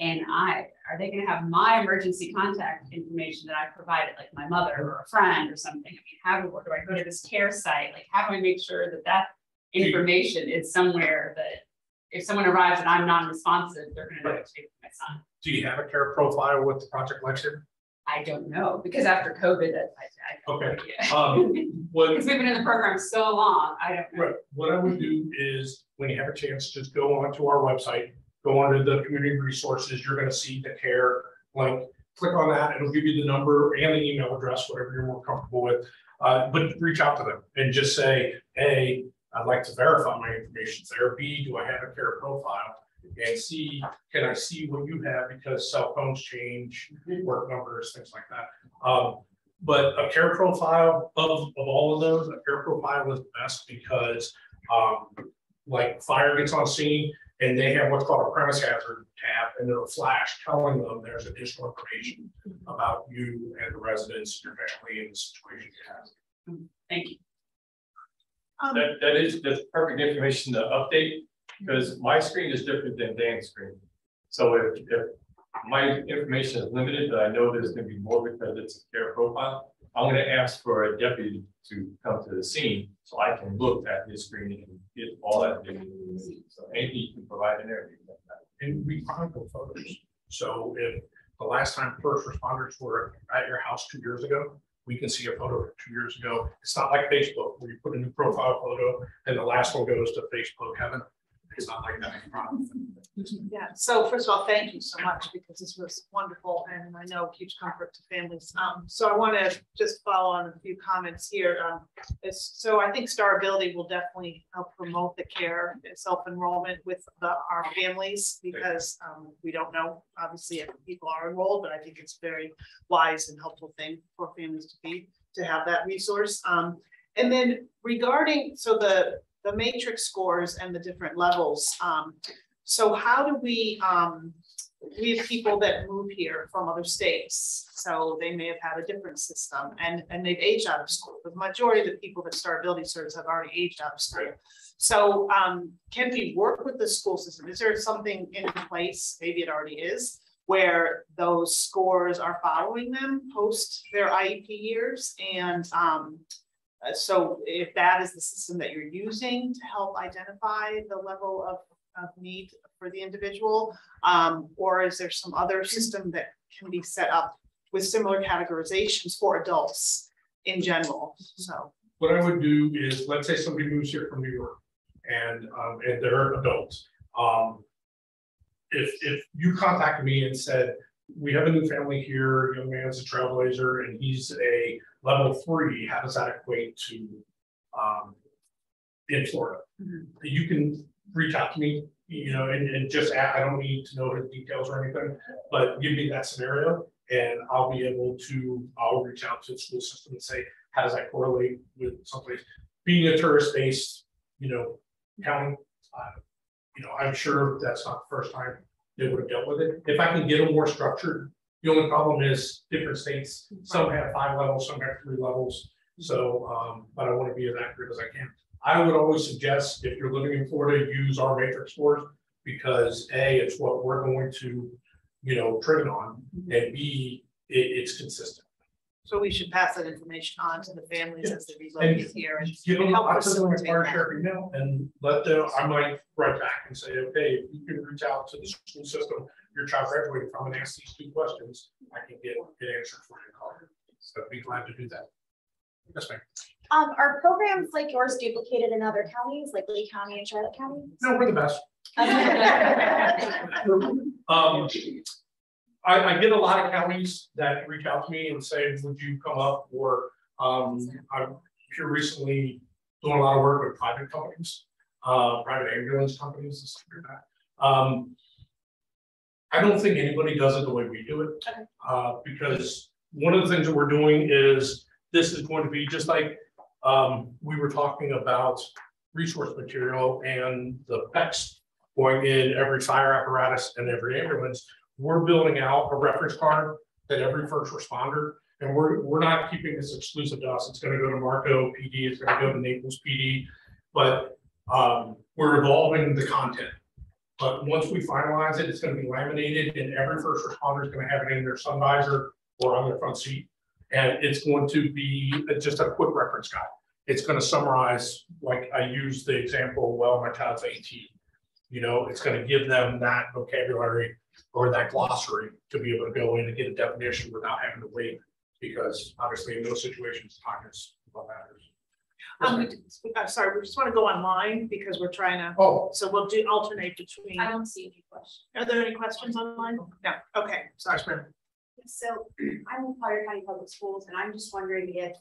Speaker 7: and are they gonna have my emergency contact information that I provided, like my mother or a friend or something? I mean, where do I go to this care site? Like, how do I make sure that that information is somewhere that if someone arrives and I'm non-responsive, they're gonna know what to do with my son?
Speaker 3: Do you have a care profile with Project Lifesaver?
Speaker 7: I don't know, because after COVID, I
Speaker 3: Okay.
Speaker 7: because we've been in the program so long, I don't know.
Speaker 3: Right. What I would do is, when you have a chance, just go onto our website, go onto the community resources. You're going to see the care link. Click on that. It'll give you the number and the email address, whatever you're more comfortable with. But reach out to them and just say, hey, I'd like to verify my information there. B, do I have a care profile? And C, can I see what you have, because cell phones change, work numbers, things like that. But a care profile of all of those, a care profile is best because like fire gets on scene and they have what's called a premise hazard tab, and it'll flash telling them there's additional information about you and the residents, your family, and the situation you have.
Speaker 7: Thank you.
Speaker 4: That's perfect information to update, because my screen is different than Dan's screen. So if my information is limited, but I know there's going to be more because it's a care profile, I'm going to ask for a deputy to come to the scene so I can look at his screen and get all that data. So anything you can provide in there.
Speaker 3: And we chronicle photos. So if the last time first responders were at your house 2 years ago, we can see a photo of 2 years ago. It's not like Facebook where you put a new profile photo and the last one goes to Facebook heaven. It's not like that.
Speaker 1: Yeah, so first of all, thank you so much, because this was wonderful and I know huge comfort to families. So I want to just follow on a few comments here. So I think STARability will definitely help promote the care and self-enrollment with our families, because we don't know obviously if people are enrolled, but I think it's very wise and helpful thing for families to have that resource. And then regarding, so the matrix scores and the different levels. So how do we have people that move here from other states? So they may have had a different system and they've aged out of school. The majority of the people that STARability serves have already aged out of school. So can we work with the school system? Is there something in place, maybe it already is, where those scores are following them post their IEP years? And so if that is the system that you're using to help identify the level of need for the individual, or is there some other system that can be set up with similar categorizations for adults in general? So
Speaker 3: what I would do is, let's say somebody moves here from New York and they're adults. If you contacted me and said, we have a new family here, young man's a Trailblazer and he's a level 3, how does that equate to in Florida? You can reach out to me, you know, and just ask. I don't need to know the details or anything, but give me that scenario and I'll be able to, I'll reach out to the school system and say, how does that correlate with someplace? Being a tourist-based, you know, county, you know, I'm sure that's not the first time they would have dealt with it. If I can get them more structured, the only problem is different states, some have 5 levels, some have 3 levels. So, but I want to be as accurate as I can. I would always suggest, if you're living in Florida, use our matrix scores, because A, it's what we're going to, you know, train on, and B, it's consistent.
Speaker 1: So we should pass that information on to the families as they relocate here and
Speaker 3: give them
Speaker 1: help
Speaker 3: a
Speaker 1: facilitate that.
Speaker 3: email and let them. I might write back and say, okay, if you can reach out to the school system your child graduated from and ask these 2 questions, I can get answers for your call. So I'd be glad to do that. Yes, ma'am.
Speaker 8: Are programs like yours duplicated in other counties, like Lee County and Charlotte County?
Speaker 3: No, we're the best. I get a lot of counties that reach out to me and say, would you come up? Or I'm here recently doing a lot of work with private companies, private ambulance companies and stuff like that. I don't think anybody does it the way we do it, because one of the things that we're doing is, this is going to be just like, we were talking about resource material and the PECs going in every fire apparatus and every ambulance. We're building out a reference card that every first responder, and we're not keeping this exclusive to us. It's going to go to Marco PD, it's going to go to Naples PD, but we're evolving the content. But once we finalize it, it's going to be laminated, and every first responder is going to have it in their sun visor or on their front seat. And it's going to be just a quick reference guide. It's going to summarize, like I used the example, well, my child's 18. You know, it's going to give them that vocabulary or that glossary to be able to go in and get a definition without having to wait, because obviously in those situations, time is what matters.
Speaker 1: I'm sorry, we just want to go online because we're trying to,
Speaker 3: Oh,
Speaker 1: so we'll do alternate between.
Speaker 2: I don't see any questions.
Speaker 1: Are there any questions online? No, okay, sorry.
Speaker 5: So I'm in Potter County Public Schools, and I'm just wondering if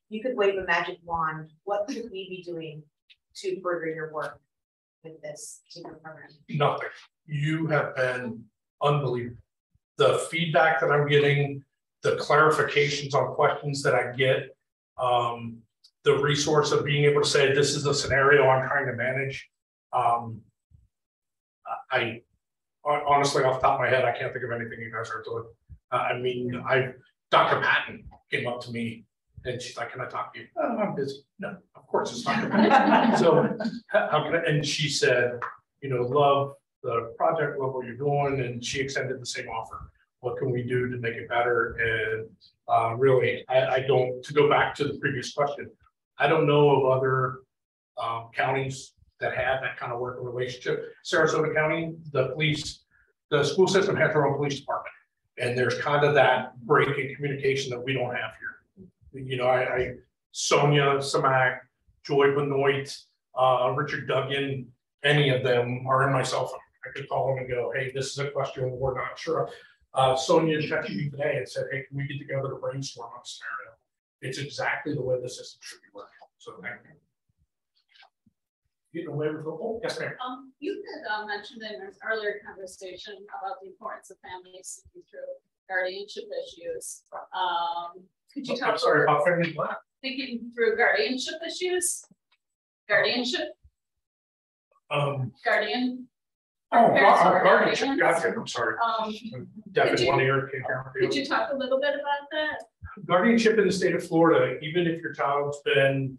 Speaker 5: you could wave a magic wand, what could we be doing to further your work with this particular program?
Speaker 3: nothing. You have been unbelievable. The feedback that I'm getting, the clarifications on questions that I get, the resource of being able to say, this is the scenario I'm trying to manage. I honestly, off the top of my head, I can't think of anything you guys are doing. I mean, Dr. Patton came up to me and she's like, can I talk to you? Oh, I'm busy. No, of course it's Dr. Patton. So how can I, and she said, you know, love the project, love what you're doing. And she extended the same offer. What can we do to make it better? And really, I don't, to go back to the previous question, I don't know of other counties that have that kind of working relationship. Sarasota County, the school system has their own police department. And there's kind of that break in communication that we don't have here. You know, Sonia Samak, Joy Benoit, Richard Duggan, any of them are in my cell phone. I could call them and go, hey, this is a question we're not sure of. Sonia texted me today and said, hey, can we get together to brainstorm on a scenario? It's exactly the way the system should be working. So thank you. Getting away with football? Yes, ma'am.
Speaker 9: You had mentioned in an earlier conversation about the importance of families thinking through guardianship issues. Could you talk
Speaker 3: I'm sorry, about family what?
Speaker 9: thinking through guardianship issues? Guardianship? Guardian?
Speaker 3: Guardianship. Gotcha. I'm sorry. Definitely one ear.
Speaker 9: Could you talk a little bit about that?
Speaker 3: Guardianship in the state of Florida, even if your child's been,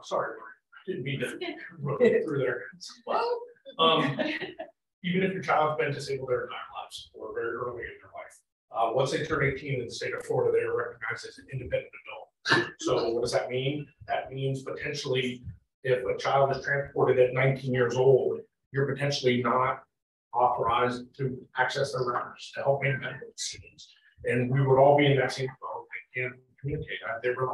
Speaker 3: sorry, didn't mean to run through there. Well, even if your child's been disabled their entire lives or very early in their life, once they turn 18 in the state of Florida, they are recognized as an independent adult. So what does that mean? That means potentially if a child is transported at 19 years old, you're potentially not authorized to access their records to help make medical decisions. And we would all be in that same boat and communicate. They were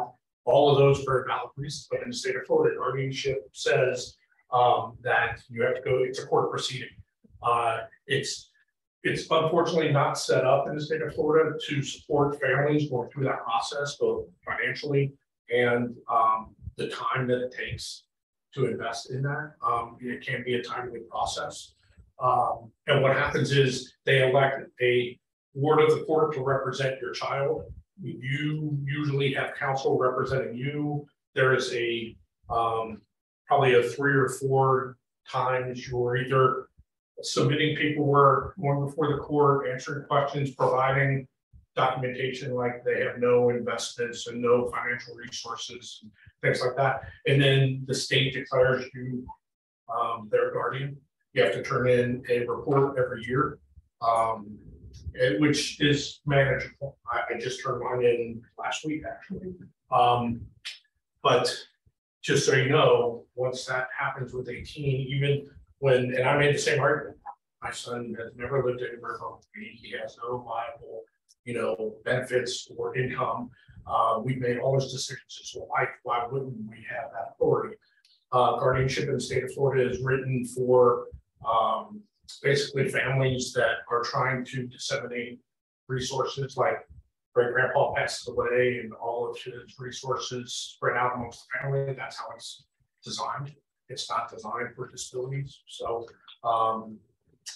Speaker 3: all of those very valid reasons, but in the state of Florida, guardianship says that you have to go, it's a court proceeding. It's unfortunately not set up in the state of Florida to support families going through that process, both financially and the time that it takes to invest in that. It can be a timely process. And what happens is they elect a ward of the court to represent your child. You usually have counsel representing you. There is a probably a 3 or 4 times you're either submitting paperwork, going before the court, answering questions, providing documentation like they have no investments and no financial resources, things like that. And then the state declares you their guardian. You have to turn in a report every year, which is manageable. I just turned mine in last week, actually. But just so you know, once that happens with 18, even when, and I made the same argument, my son has never lived anywhere home. He has no viable, benefits or income. We've made all those decisions. So why wouldn't we have that authority? Guardianship in the state of Florida is written for basically families that are trying to disseminate resources, like great grandpa passes away and all of his resources spread out amongst the family. That's how it's designed. It's not designed for disabilities. So,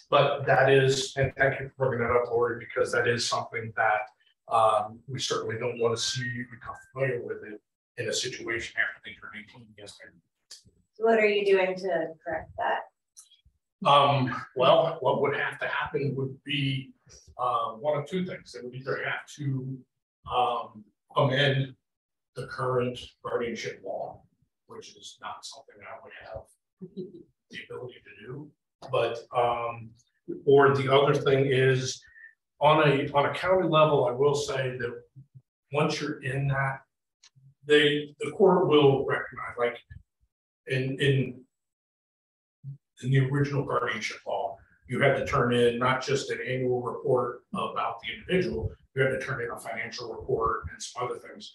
Speaker 3: but that is, and thank you for bringing that up, Lori, because that is something that We certainly don't want to see you become familiar with it in a situation after they turn 18. Yes, ma'am.
Speaker 6: What are you doing to correct that?
Speaker 3: Well, what would have to happen would be one of two things. They would either have to amend the current guardianship law, which is not something I would have the ability to do. But or the other thing is on a county level, I will say that once you're in that, the court will recognize, like in the original guardianship law, you had to turn in not just an annual report about the individual, you had to turn in a financial report and some other things.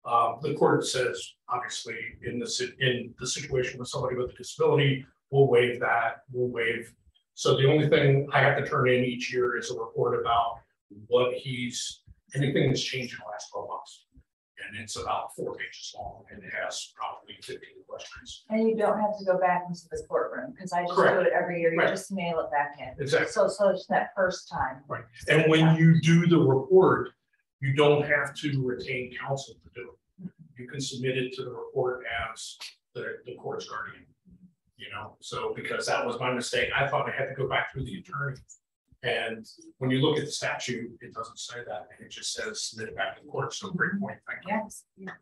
Speaker 3: The court says, obviously, in the situation with somebody with a disability, we'll waive that, So the only thing I have to turn in each year is a report about what anything that's changed in the last 12 months. And it's about 4 pages long and it has probably 15 questions.
Speaker 6: And you don't have to go back into the courtroom because I just do it every year. You just mail it back in.
Speaker 3: Exactly.
Speaker 6: So it's that first time.
Speaker 3: Right. And when you do the report, you don't have to retain counsel to do it. You can submit it to the report as the court's guardian. So because that was my mistake, I thought I had to go back through the attorney. And when you look at the statute, it doesn't say that. It just says submit it back to the court. So great point. Thank you.
Speaker 6: Yes. Yeah.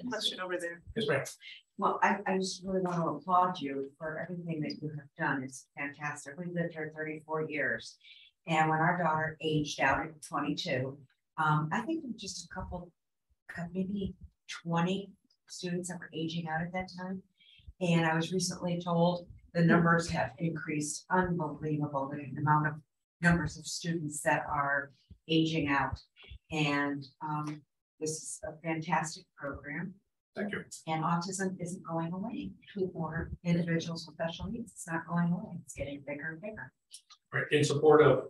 Speaker 1: Question over there.
Speaker 3: Yes, ma'am.
Speaker 10: Well, I just really want to applaud you for everything that you have done. It's fantastic. We lived here 34 years. And when our daughter aged out at 22, I think there were just a couple, maybe 20 students that were aging out at that time. And I was recently told the numbers have increased unbelievably, the amount of numbers of students that are aging out. And this is a fantastic program.
Speaker 3: Thank you.
Speaker 10: And autism isn't going away for individuals with special needs. It's not going away. It's getting bigger and bigger.
Speaker 3: Right. In support of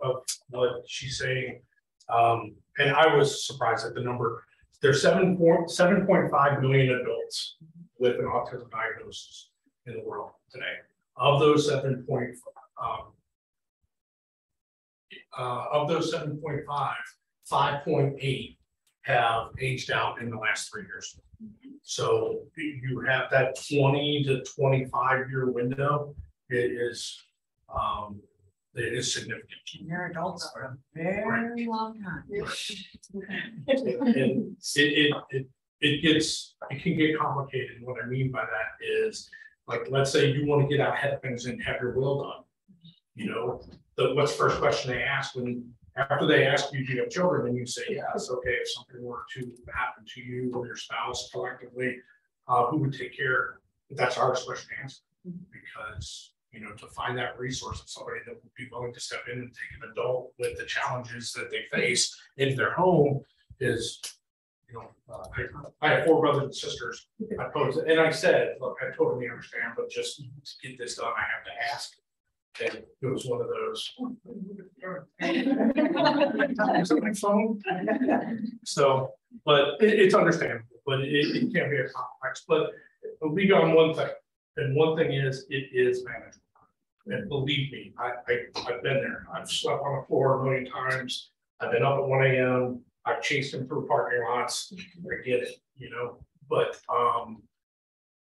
Speaker 3: what she's saying, and I was surprised at the number. There's 7.5 million adults with an autism diagnosis in the world today. Of those 7.5, 5.8 have aged out in the last 3 years. So you have that 20 to 25 year window. It is significant.
Speaker 10: And they're adults for a very long time.
Speaker 3: And it can get complicated. And what I mean by that is, like, let's say you want to get out ahead of things and have your will done. What's the first question they ask after they ask you, do you have children? And you say, yes. Okay, if something were to happen to you or your spouse collectively, who would take care? That's our question to answer, because to find that resource of somebody that would be willing to step in and take an adult with the challenges that they face in their home is, I have 4 brothers and sisters. I posed it, and I said, look, I totally understand, but just to get this done, I have to ask. And it was one of those. Is it my phone? So, but it's understandable, but it can be a complex. But we go on one thing, and one thing is it is manageable. And believe me, I've been there. I've slept on the floor a million times. I've been up at 1 a.m. I've chased him through parking lots. I get it, but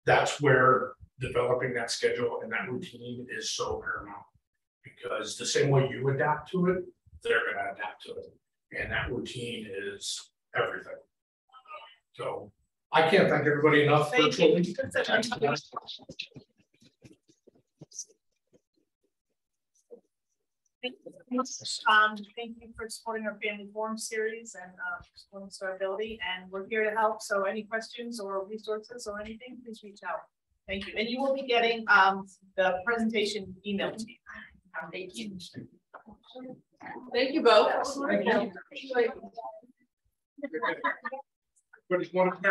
Speaker 3: that's where developing that schedule and that routine is so paramount, because the same way you adapt to it, they're going to adapt to it. And that routine is everything. So I can't thank everybody enough.
Speaker 1: Thank you. Thank you for supporting our Family Forum series and supporting STARability, and we're here to help. So any questions or resources or anything, please reach out. Thank you. And you will be getting the presentation emailed to you. Thank you.
Speaker 9: Thank you both.
Speaker 3: Thank you. But it's one of